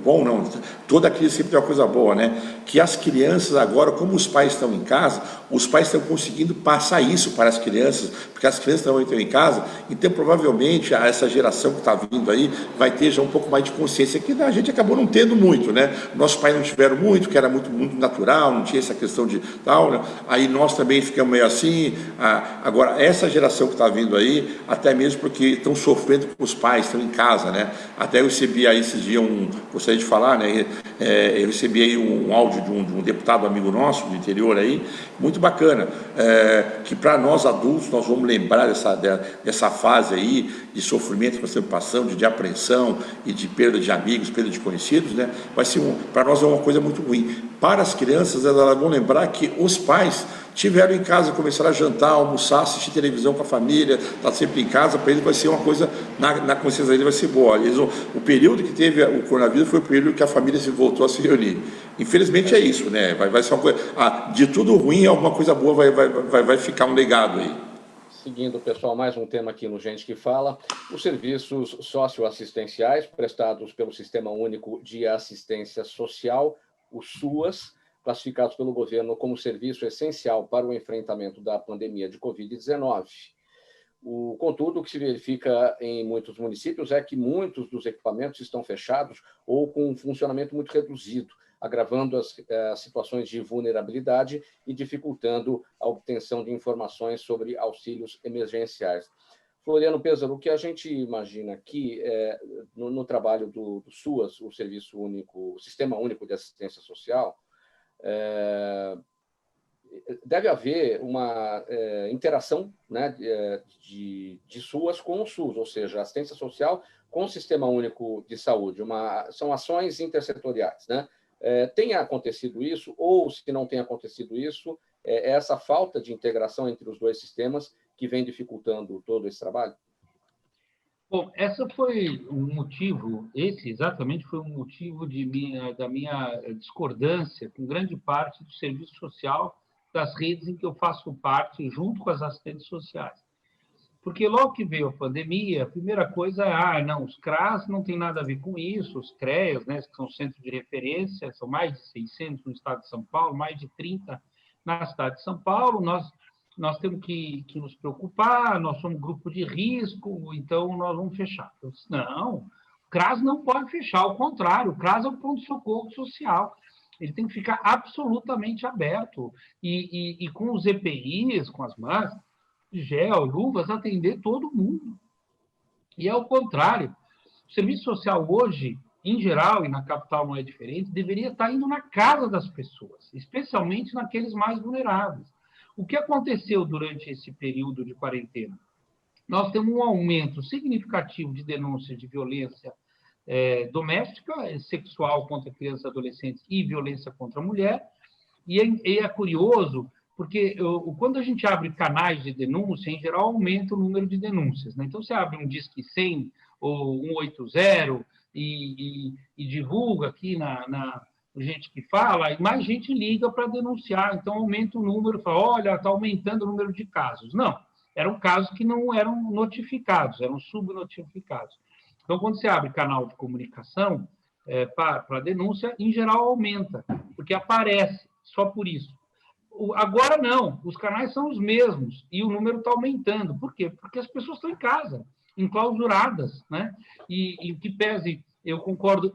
bom não, toda crise sempre tem uma coisa boa, né? Que as crianças agora, como os pais estão em casa, os pais estão conseguindo passar isso para as crianças, porque as crianças estão em casa, então provavelmente essa geração que está vindo aí vai ter já um pouco mais de consciência, que a gente acabou não tendo muito, né? Nossos pais não tiveram muito, que era muito natural, não tinha essa questão de tal, né? Aí nós também ficamos meio assim. Agora, essa geração que está vindo aí, até mesmo porque estão sofrendo com os pais, estão em casa, né? Até eu recebi aí esses dias gostaria de falar, né? Eu recebi aí um áudio de um deputado amigo nosso do interior aí, muito bacana, que para nós adultos nós vamos lembrar dessa fase aí de sofrimento que nós estamos passando, de apreensão e de perda de amigos, perda de conhecidos, né? Vai ser para nós é uma coisa muito ruim. Para as crianças, elas vão lembrar que os pais tiveram em casa, começaram a jantar, almoçar, assistir televisão com a família, estar sempre em casa, para eles vai ser uma coisa, na consciência dele vai ser boa. O período que teve o coronavírus foi o período que a família se voltou a se reunir. Infelizmente é isso, né? Vai ser uma coisa, de tudo ruim, alguma coisa boa vai ficar um legado aí. Seguindo, pessoal, mais um tema aqui no Gente que Fala. Os serviços socioassistenciais prestados pelo Sistema Único de Assistência Social, o SUAS, classificados pelo governo como serviço essencial para o enfrentamento da pandemia de Covid-19. Contudo, o que se verifica em muitos municípios é que muitos dos equipamentos estão fechados ou com um funcionamento muito reduzido, agravando as situações de vulnerabilidade e dificultando a obtenção de informações sobre auxílios emergenciais. Floriano Pêssaro, o que a gente imagina aqui no trabalho do SUAS, o Sistema Único de Assistência Social, deve haver uma interação, né, de SUAS com o SUS, ou seja, assistência social com o Sistema Único de Saúde. São ações intersetoriais, né? Tem acontecido isso, ou se não tem acontecido isso, é essa falta de integração entre os dois sistemas que vem dificultando todo esse trabalho? Bom, esse exatamente foi um motivo da minha discordância com grande parte do serviço social das redes em que eu faço parte, junto com as assistentes sociais. Porque logo que veio a pandemia, a primeira coisa é, não, os CRAS não tem nada a ver com isso, os CREAs, né, que são centros de referência, são mais de 600 no estado de São Paulo, mais de 30 na cidade de São Paulo, nós temos que nos preocupar, nós somos grupo de risco, então nós vamos fechar. Eu disse, não, o CRAS não pode fechar, ao contrário, o CRAS é um ponto-socorro social, ele tem que ficar absolutamente aberto, e com os EPIs, com as máscaras, gel, luvas, atender todo mundo. E ao contrário, o serviço social hoje, em geral, e na capital não é diferente, deveria estar indo na casa das pessoas, especialmente naqueles mais vulneráveis. O que aconteceu durante esse período de quarentena? Nós temos um aumento significativo de denúncias de violência doméstica, sexual contra crianças e adolescentes e violência contra a mulher, e é curioso porque quando a gente abre canais de denúncia, em geral, aumenta o número de denúncias, né? Então, você abre um Disque 100 ou 180 e divulga aqui na gente que fala, e mais gente liga para denunciar. Então, aumenta o número, fala, olha, está aumentando o número de casos. Não, eram casos que não eram notificados, eram subnotificados. Então, quando você abre canal de comunicação para denúncia, em geral, aumenta, porque aparece, só por isso. Agora não, os canais são os mesmos e o número está aumentando. Por quê? Porque as pessoas estão em casa, enclausuradas, né? E que pese, eu concordo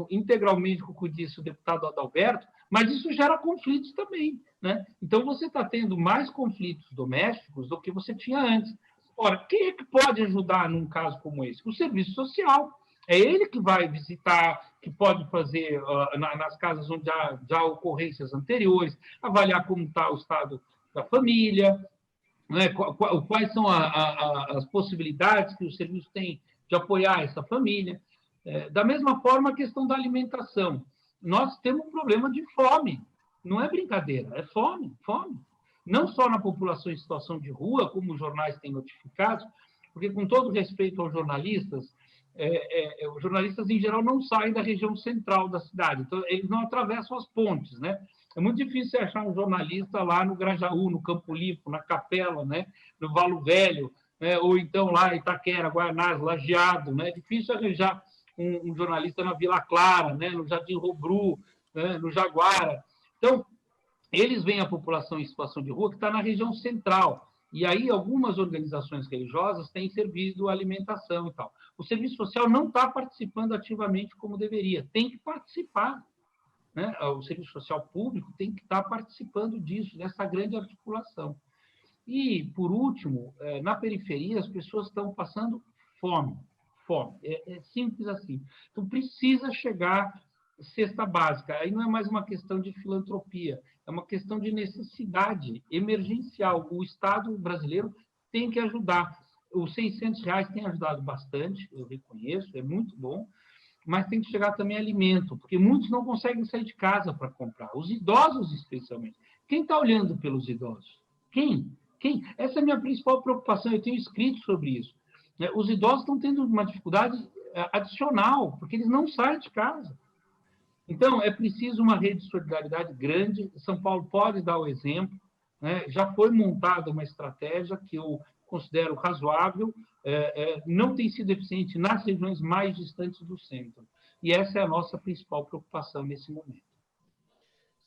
integralmente com o que disse o deputado Adalberto, mas isso gera conflitos também, né? Então, você está tendo mais conflitos domésticos do que você tinha antes. Ora, quem é que pode ajudar num caso como esse? O serviço social. É ele que vai visitar, que pode fazer nas casas onde já ocorrências anteriores, avaliar como está o estado da família, né, quais são as possibilidades que o serviço tem de apoiar essa família. Da mesma forma, a questão da alimentação. Nós temos um problema de fome, não é brincadeira, é fome, fome. Não só na população em situação de rua, como os jornais têm notificado, porque, com todo respeito aos jornalistas, os jornalistas, em geral, não saem da região central da cidade, então eles não atravessam as pontes, né? É muito difícil achar um jornalista lá no Grajaú, no Campo Limpo, na Capela, né? No Valo Velho, né? Ou então lá em Itaquera, Guaianás, Lajeado, né? É difícil arranjar um jornalista na Vila Clara, né? No Jardim Robru, né? No Jaguara. Então, eles veem a população em situação de rua que está na região central. E aí, algumas organizações religiosas têm servido alimentação e tal. O serviço social não está participando ativamente como deveria. Tem que participar, né? O serviço social público tem que estar participando disso, dessa grande articulação. E, por último, na periferia, as pessoas estão passando fome. Fome. É simples assim. Então, precisa chegar cesta básica. Aí não é mais uma questão de filantropia, é uma questão de necessidade emergencial. O Estado brasileiro tem que ajudar. Os R$600 tem ajudado bastante, eu reconheço, é muito bom, mas tem que chegar também alimento, porque muitos não conseguem sair de casa para comprar. Os idosos, especialmente. Quem está olhando pelos idosos? Quem? Essa é a minha principal preocupação, eu tenho escrito sobre isso. Os idosos estão tendo uma dificuldade adicional, porque eles não saem de casa. Então, é preciso uma rede de solidariedade grande. São Paulo pode dar o exemplo, né? Já foi montada uma estratégia que eu considero razoável, não tem sido eficiente nas regiões mais distantes do centro. E essa é a nossa principal preocupação nesse momento.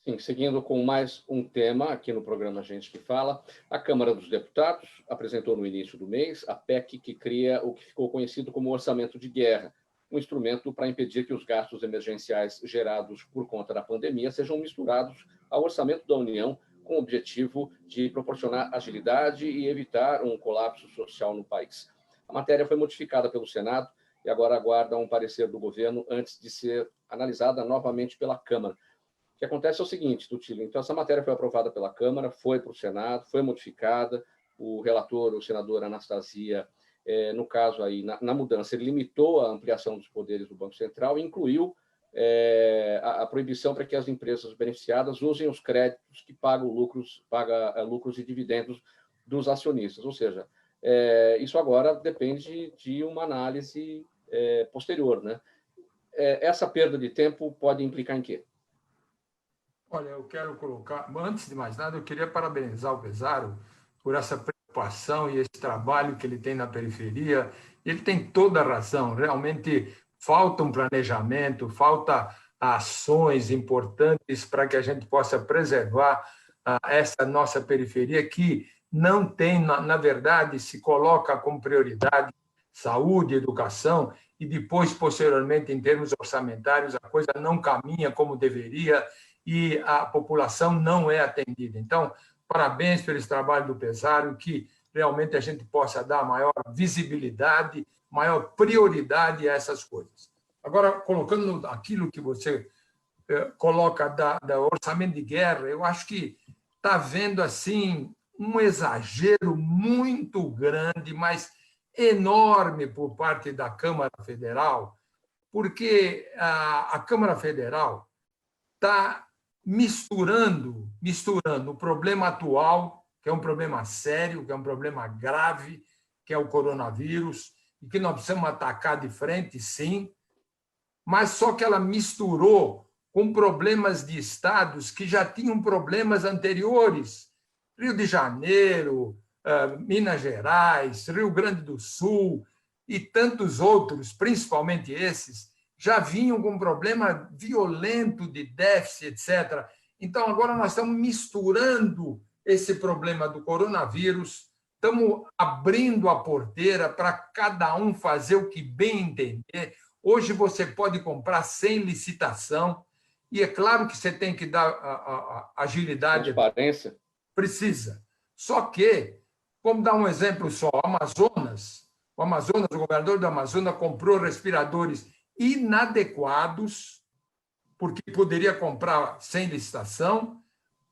Sim, seguindo com mais um tema aqui no programa Gente que Fala, a Câmara dos Deputados apresentou no início do mês a PEC que cria o que ficou conhecido como orçamento de guerra, um instrumento para impedir que os gastos emergenciais gerados por conta da pandemia sejam misturados ao orçamento da União, com o objetivo de proporcionar agilidade e evitar um colapso social no país. A matéria foi modificada pelo Senado e agora aguarda um parecer do governo antes de ser analisada novamente pela Câmara. O que acontece é o seguinte, Tutílio, então essa matéria foi aprovada pela Câmara, foi para o Senado, foi modificada, o relator, o senador Anastasia, no caso aí, na mudança, ele limitou a ampliação dos poderes do Banco Central e incluiu a proibição para que as empresas beneficiadas usem os créditos que pagam lucros e dividendos dos acionistas. Ou seja, isso agora depende de uma análise posterior, né? Essa perda de tempo pode implicar em quê? Olha, eu quero colocar, antes de mais nada, eu queria parabenizar o Pesaro por essa preocupação preocupação e esse trabalho que ele tem na periferia. Ele tem toda a razão. Realmente falta um planejamento, falta ações importantes para que a gente possa preservar essa nossa periferia que não tem, na verdade, se coloca como prioridade saúde, educação, e depois, posteriormente, em termos orçamentários, a coisa não caminha como deveria e a população não é atendida. Então, parabéns pelo esse trabalho do Pesário, que realmente a gente possa dar maior visibilidade, maior prioridade a essas coisas. Agora, colocando aquilo que você coloca da orçamento de guerra, eu acho que está havendo assim um exagero muito grande, mas enorme por parte da Câmara Federal, porque a Câmara Federal está misturando o problema atual, que é um problema sério, que é um problema grave, que é o coronavírus, e que nós precisamos atacar de frente, sim, mas só que ela misturou com problemas de estados que já tinham problemas anteriores. Rio de Janeiro, Minas Gerais, Rio Grande do Sul e tantos outros, principalmente esses, já vinham com um problema violento de déficit, etc. Então, agora nós estamos misturando esse problema do coronavírus, estamos abrindo a porteira para cada um fazer o que bem entender. Hoje você pode comprar sem licitação, e é claro que você tem que dar a agilidade. Transparência. Precisa. Só que, vamos dar um exemplo só, o governador do Amazonas comprou respiradores inadequados, porque poderia comprar sem licitação,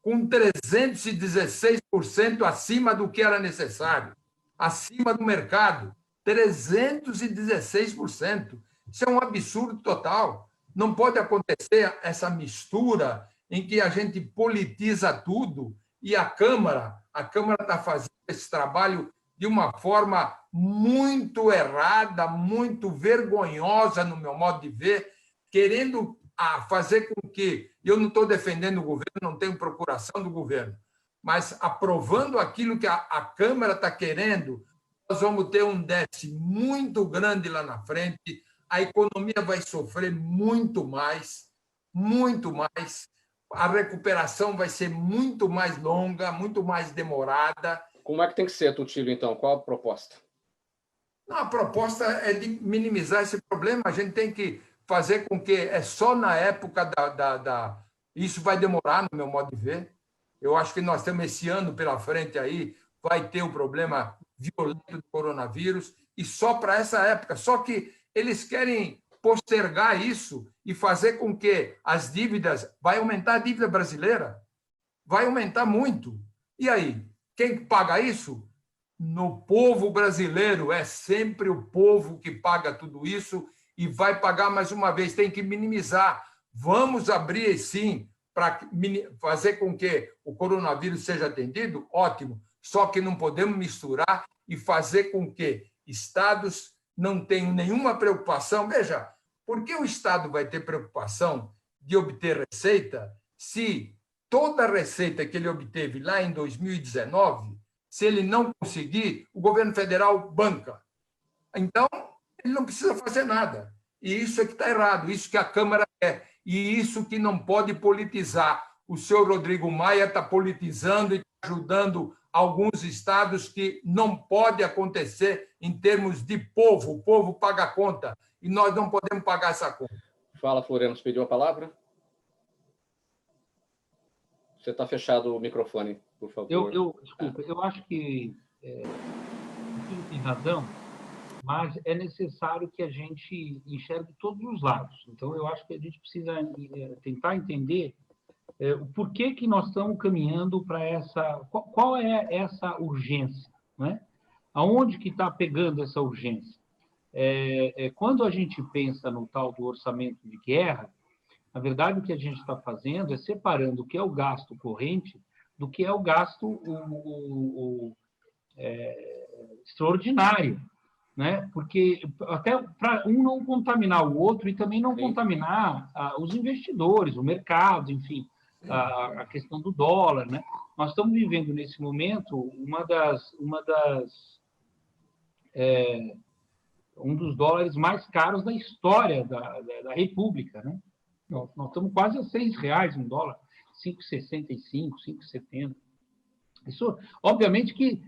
com 316% acima do que era necessário, acima do mercado. 316%. Isso é um absurdo total. Não pode acontecer essa mistura em que a gente politiza tudo e a Câmara está fazendo esse trabalho de uma forma muito errada, muito vergonhosa, no meu modo de ver, querendo fazer com que... Eu não estou defendendo o governo, não tenho procuração do governo, mas aprovando aquilo que a Câmara está querendo, nós vamos ter um déficit muito grande lá na frente, a economia vai sofrer muito mais, a recuperação vai ser muito mais longa, muito mais demorada. Como é que tem que ser, Tutílio, então? Qual a proposta? A proposta é de minimizar esse problema. A gente tem que fazer com que é só na época Isso vai demorar, no meu modo de ver. Eu acho que nós temos esse ano pela frente aí, vai ter um problema violento do coronavírus, e só para essa época. Só que eles querem postergar isso e fazer com que as dívidas... Vai aumentar a dívida brasileira? Vai aumentar muito. E aí? Quem paga isso? No povo brasileiro. É sempre o povo que paga tudo isso e vai pagar mais uma vez. Tem que minimizar. Vamos abrir, sim, para fazer com que o coronavírus seja atendido? Ótimo. Só que não podemos misturar e fazer com que estados não tenham nenhuma preocupação. Veja, por que o Estado vai ter preocupação de obter receita se toda a receita que ele obteve lá em 2019, se ele não conseguir, o governo federal banca? Então, ele não precisa fazer nada. E isso é que está errado, isso que a Câmara quer, e isso que não pode politizar. O senhor Rodrigo Maia está politizando e ajudando alguns estados que não pode acontecer em termos de povo. O povo paga a conta e nós não podemos pagar essa conta. Fala, Floriano, você pediu a palavra? Você está fechado o microfone, por favor. Desculpa, eu acho que o tem razão, mas é necessário que a gente enxergue todos os lados. Então, eu acho que a gente precisa tentar entender o porquê que nós estamos caminhando para essa... Qual é essa urgência, né? Aonde que está pegando essa urgência? Quando a gente pensa no tal do orçamento de guerra, na verdade, o que a gente está fazendo é separando o que é o gasto corrente do que é o gasto extraordinário, né? Porque até para um não contaminar o outro e também não contaminar os investidores, o mercado, enfim. a questão do dólar, né? Nós estamos vivendo nesse momento um dos dólares mais caros da história da República, né? Nós estamos quase a R$6 um dólar, 5,65, 5,70. Isso, obviamente, que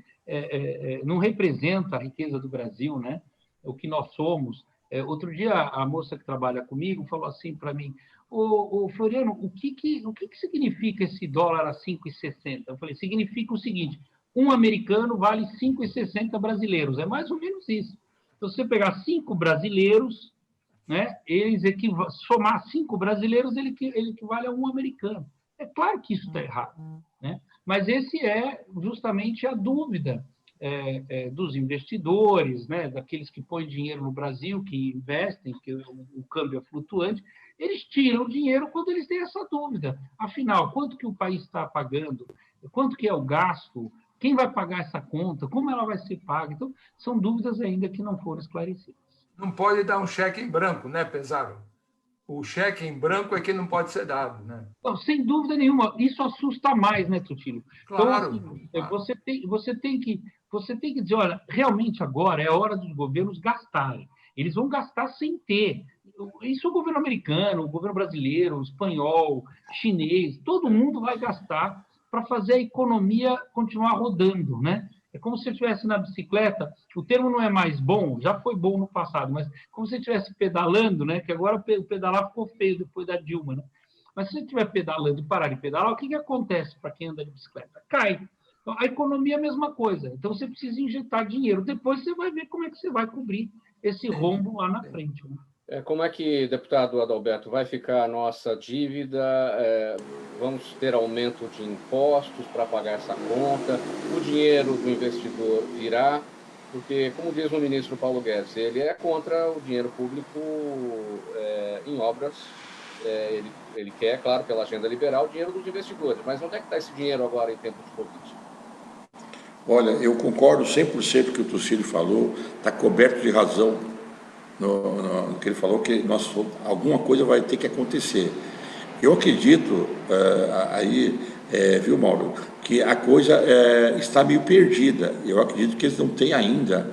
não representa a riqueza do Brasil, né? O que nós somos. Outro dia, a moça que trabalha comigo falou assim para mim: ô Floriano, o que significa esse dólar a 5,60? Eu falei: significa o seguinte: um americano vale 5,60 brasileiros. É mais ou menos isso. Então, se você pegar 5 brasileiros, né, somar 5 brasileiros, ele equivale a um americano. É claro que isso está errado, né? Mas esse é justamente a dúvida dos investidores, né, daqueles que põem dinheiro no Brasil, que investem, que o câmbio é flutuante. Eles tiram o dinheiro quando eles têm essa dúvida. Afinal, quanto que o país está pagando? Quanto que é o gasto? Quem vai pagar essa conta? Como ela vai ser paga? Então, são dúvidas ainda que não foram esclarecidas. Não pode dar um cheque em branco, né, Pesaro? O cheque em branco é que não pode ser dado, né? Não, sem dúvida nenhuma. Isso assusta mais, né, Tutílio? Claro. Então, assim, você tem que dizer, olha, realmente agora é a hora dos governos gastarem. Eles vão gastar sem ter. Isso é o governo americano, o governo brasileiro, o espanhol, chinês, todo mundo vai gastar para fazer a economia continuar rodando, né? É como se você estivesse na bicicleta, o termo não é mais bom, já foi bom no passado, mas como se você estivesse pedalando, né? Que agora o pedalar ficou feio depois da Dilma, né? Mas se você estiver pedalando e parar de pedalar, o que acontece para quem anda de bicicleta? Cai. Então, a economia é a mesma coisa. Então, você precisa injetar dinheiro. Depois você vai ver como é que você vai cobrir esse rombo lá na frente, né? Como é que, deputado Adalberto, vai ficar a nossa dívida? Vamos ter aumento de impostos para pagar essa conta? O dinheiro do investidor virá? Porque, como diz o ministro Paulo Guedes, ele é contra o dinheiro público em obras. Ele quer, claro, pela agenda liberal, o dinheiro dos investidores. Mas onde é que está esse dinheiro agora em tempo de Covid? Olha, eu concordo 100% com o que o Tucílio falou, está coberto de razão no que ele falou, que alguma coisa vai ter que acontecer. Eu acredito, viu, Mauro, que a coisa está meio perdida. Eu acredito que eles não têm ainda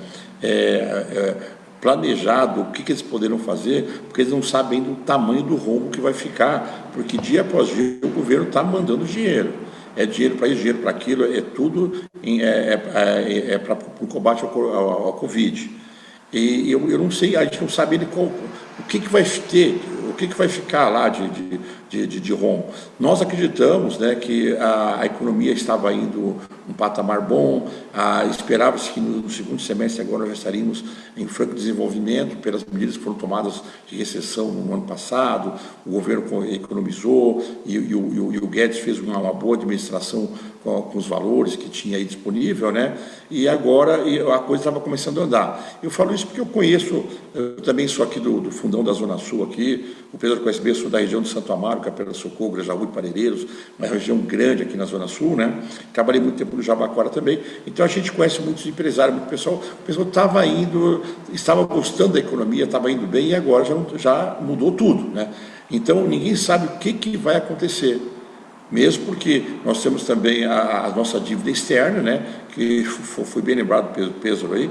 planejado o que eles poderão fazer, porque eles não sabem do tamanho do rombo que vai ficar, porque dia após dia o governo está mandando dinheiro. É dinheiro para isso, dinheiro para aquilo, é tudo para o combate ao Covid. E eu não sei, a gente não sabe o que vai ter, o que vai ficar lá de rombo. Nós acreditamos, né, que a economia estava indo um patamar bom, esperava-se que no segundo semestre agora nós já estaríamos em franco desenvolvimento pelas medidas que foram tomadas de recessão no ano passado, o governo economizou e o Guedes fez uma boa administração com os valores que tinha aí disponível, né? E agora a coisa estava começando a andar. Eu falo isso porque eu também sou aqui do fundão da Zona Sul aqui, o Pedro conhece bem, sou da região de Santo Amaro, Capela Socorro, Grajaú e Parelheiros, uma região grande aqui na Zona Sul, né? Trabalhei muito tempo no Jabaquara também, então a gente conhece muitos empresários, muito pessoal, o pessoal estava gostando da economia, estava indo bem e agora já mudou tudo, né? Então ninguém sabe o que vai acontecer. Mesmo porque nós temos também a nossa dívida externa, né, que foi bem lembrado pelo Pedro aí,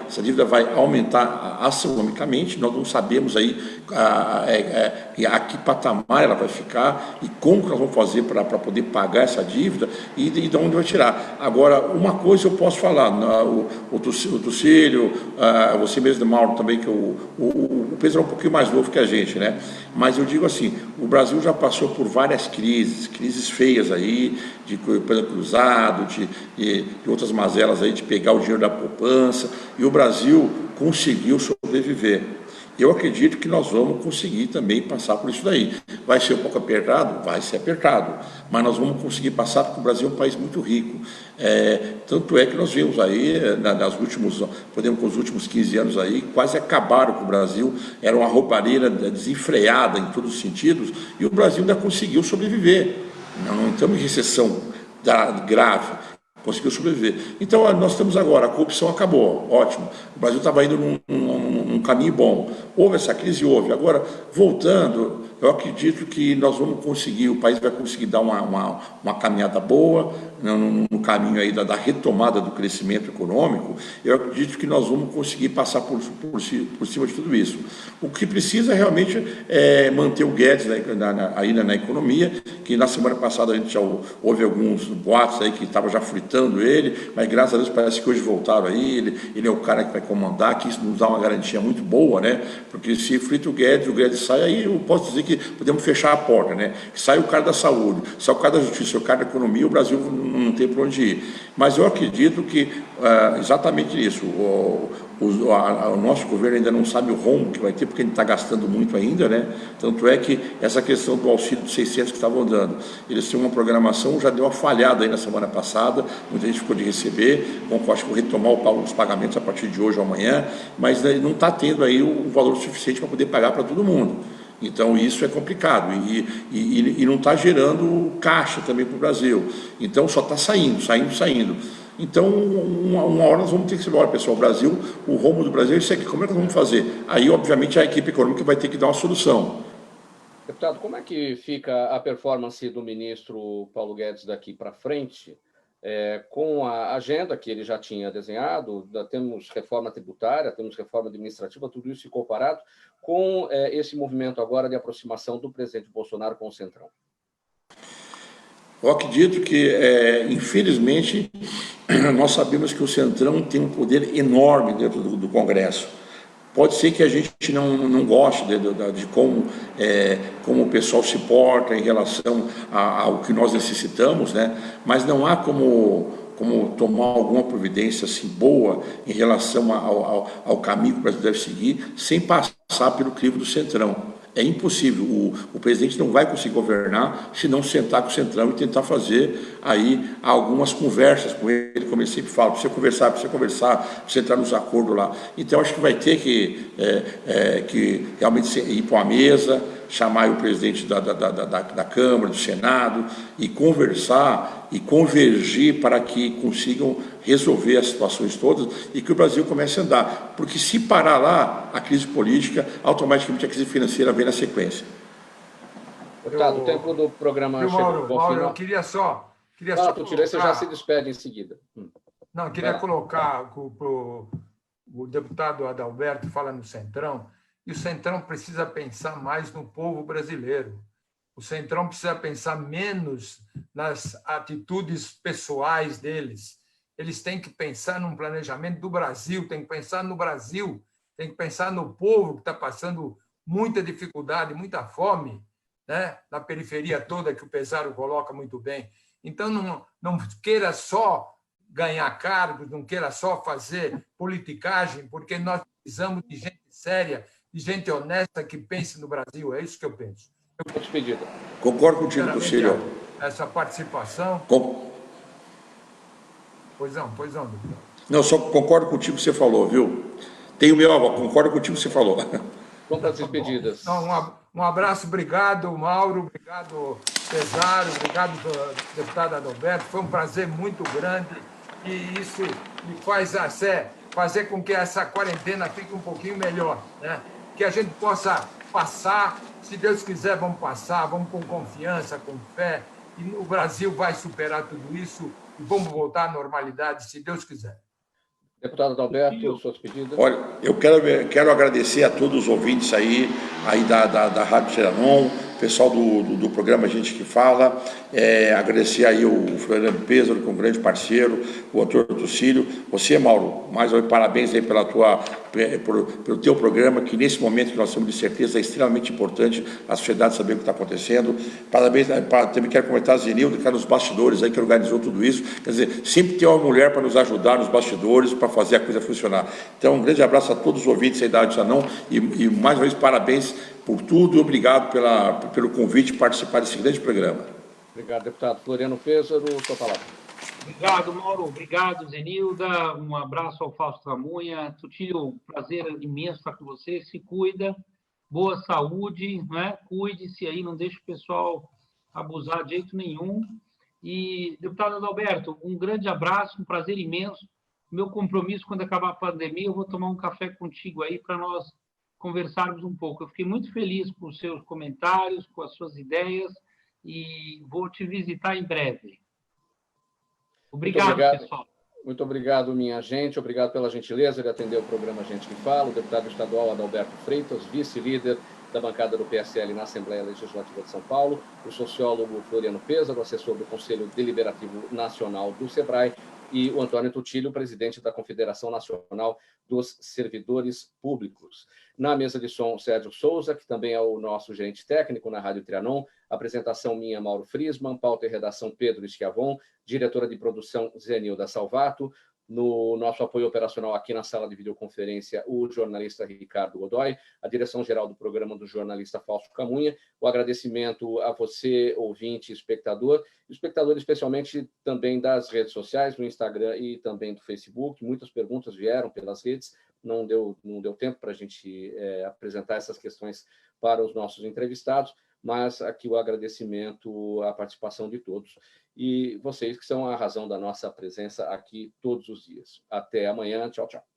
essa dívida vai aumentar astronomicamente, nós não sabemos aí a que patamar ela vai ficar e como que nós vamos fazer para poder pagar essa dívida e de onde vai tirar. Agora, uma coisa eu posso falar, o Tucílio, você mesmo, Mauro, também, que o Pedro é um pouquinho mais novo que a gente, né? Mas eu digo assim, o Brasil já passou por várias crises feias aí, de coisa cruzado, de outras mazelas aí, de pegar o dinheiro da poupança, e o Brasil conseguiu sobreviver. Eu acredito que nós vamos conseguir também passar por isso daí. Vai ser um pouco apertado? Vai ser apertado, mas nós vamos conseguir passar porque o Brasil é um país muito rico. Tanto é que nós vimos aí, com os últimos 15 anos aí, quase acabaram com o Brasil, era uma roubalheira desenfreada em todos os sentidos, e o Brasil ainda conseguiu sobreviver. Não estamos em recessão grave, conseguiu sobreviver. Então, nós estamos agora, a corrupção acabou, ótimo. O Brasil estava indo num caminho bom. Houve essa crise? Houve. Agora, voltando, eu acredito que nós vamos conseguir, o país vai conseguir dar uma caminhada boa no caminho aí da retomada do crescimento econômico. Eu acredito que nós vamos conseguir passar por cima de tudo isso. O que precisa realmente é manter o Guedes ainda na economia, que na semana passada a gente já houve alguns boatos aí que estava já fritando ele, mas graças a Deus parece que hoje voltaram aí, ele é o cara que vai comandar, que isso nos dá uma garantia muito boa, né? Porque se frita o Guedes sai, aí eu posso dizer que podemos fechar a porta, né? Sai o cara da saúde, sai o cara da justiça, o cara da economia, o Brasil não tem para onde ir. Mas eu acredito que exatamente isso, o nosso governo ainda não sabe o rombo que vai ter, porque ele está gastando muito ainda, né? Tanto é que essa questão do auxílio de 600 que estavam dando, eles têm uma programação, já deu uma falhada aí na semana passada, muita gente ficou de receber, acho que vou retomar os pagamentos a partir de hoje ou amanhã, mas não está tendo aí o valor suficiente para poder pagar para todo mundo. Então isso é complicado e não está gerando caixa também para o Brasil. Então só está saindo. Então uma hora nós vamos ter que se olha, pessoal, o rumo do Brasil é isso aqui, como é que nós vamos fazer? Aí obviamente a equipe econômica vai ter que dar uma solução. Deputado, como é que fica a performance do ministro Paulo Guedes daqui para frente, com a agenda que ele já tinha desenhado? Temos reforma tributária, temos reforma administrativa, tudo isso ficou parado, com esse movimento agora de aproximação do presidente Bolsonaro com o Centrão? Eu acredito que, infelizmente, nós sabemos que o Centrão tem um poder enorme dentro do Congresso. Pode ser que a gente não goste de como o pessoal se porta em relação ao que nós necessitamos, né? Mas não há como tomar alguma providência assim, boa em relação ao caminho que o Brasil deve seguir sem passar pelo crivo do Centrão. É impossível, o presidente não vai conseguir governar se não sentar com o Centrão e tentar fazer aí algumas conversas com ele, como ele sempre fala, precisa conversar, precisa entrar nos acordos lá. Então acho que vai ter que realmente ir para uma mesa, chamar o presidente da Câmara, do Senado e conversar e convergir para que consigam resolver as situações todas e que o Brasil comece a andar. Porque se parar lá, a crise política, automaticamente a crise financeira vem na sequência. Deputado, o tempo do programa chegou. Mauro, eu queria só você já se despede em seguida. Não, eu queria colocar o deputado Adalberto fala no Centrão, e o Centrão precisa pensar mais no povo brasileiro. O Centrão precisa pensar menos nas atitudes pessoais deles. Eles têm que pensar num planejamento do Brasil, têm que pensar no Brasil, têm que pensar no povo que está passando muita dificuldade, muita fome, né? Na periferia toda, que o Pesaro coloca muito bem. Então, não queira só ganhar cargos, não queira só fazer politicagem, porque nós precisamos de gente séria, de gente honesta que pense no Brasil. É isso que eu penso. Concordo contigo, Conselho. Essa participação... Pois não, doutor. Não, só concordo contigo que você falou, viu? Tenho meu avó, concordo contigo que você falou. Vamos para as despedidas. Um abraço, obrigado, Mauro, obrigado, Pesaro, obrigado, deputado Adalberto. Foi um prazer muito grande e isso me faz fazer com que essa quarentena fique um pouquinho melhor, né? Que a gente possa passar, se Deus quiser, vamos passar, vamos com confiança, com fé, e o Brasil vai superar tudo isso e vamos voltar à normalidade, se Deus quiser. Deputado Adalberto, suas pedidas. Olha, eu quero agradecer a todos os ouvintes aí da Rádio Trianon, pessoal do programa Gente que Fala, agradecer aí o Floriano Pêsaro, que é um grande parceiro, o Antônio Tucílio. Você, Mauro, mais uma vez, parabéns aí pelo teu programa, que nesse momento que nós temos de certeza é extremamente importante a sociedade saber o que está acontecendo. Parabéns, também quero comentar a Zenilda, que está nos bastidores aí, que organizou tudo isso. Quer dizer, sempre tem uma mulher para nos ajudar nos bastidores, para fazer a coisa funcionar. Então, um grande abraço a todos os ouvintes aí da Rádio Trianon e mais uma vez, parabéns por tudo e obrigado pelo convite de participar desse grande programa. Obrigado, deputado. Floriano Pêsaro, sua palavra. Obrigado, Mauro. Obrigado, Zenilda. Um abraço ao Fausto Tramunha. Tutílio, prazer imenso estar com você. Se cuida. Boa saúde, né? Cuide-se aí, não deixe o pessoal abusar de jeito nenhum. E, deputado Adalberto, um grande abraço, um prazer imenso. Meu compromisso, quando acabar a pandemia, eu vou tomar um café contigo aí para nós conversarmos um pouco. Eu fiquei muito feliz com os seus comentários, com as suas ideias, e vou te visitar em breve. Obrigado, pessoal. Muito obrigado, minha gente. Obrigado pela gentileza de atender o programa Gente que Fala. O deputado estadual Adalberto Freitas, vice-líder da bancada do PSL na Assembleia Legislativa de São Paulo, o sociólogo Floriano Pêssaro, assessor do Conselho Deliberativo Nacional do SEBRAE, e o Antônio Tutilho, presidente da Confederação Nacional dos Servidores Públicos. Na mesa de som, Sérgio Souza, que também é o nosso gerente técnico na Rádio Trianon, apresentação minha, Mauro Friesman, pauta e redação Pedro Schiavon, diretora de produção Zenilda Salvato, no nosso apoio operacional aqui na sala de videoconferência, o jornalista Ricardo Godoy, a direção-geral do programa do jornalista Fausto Camunha, o agradecimento a você, ouvinte e espectador especialmente também das redes sociais, do Instagram e também do Facebook. Muitas perguntas vieram pelas redes, não deu tempo para a gente apresentar essas questões para os nossos entrevistados, mas aqui o agradecimento à participação de todos e vocês que são a razão da nossa presença aqui todos os dias. Até amanhã. Tchau, tchau.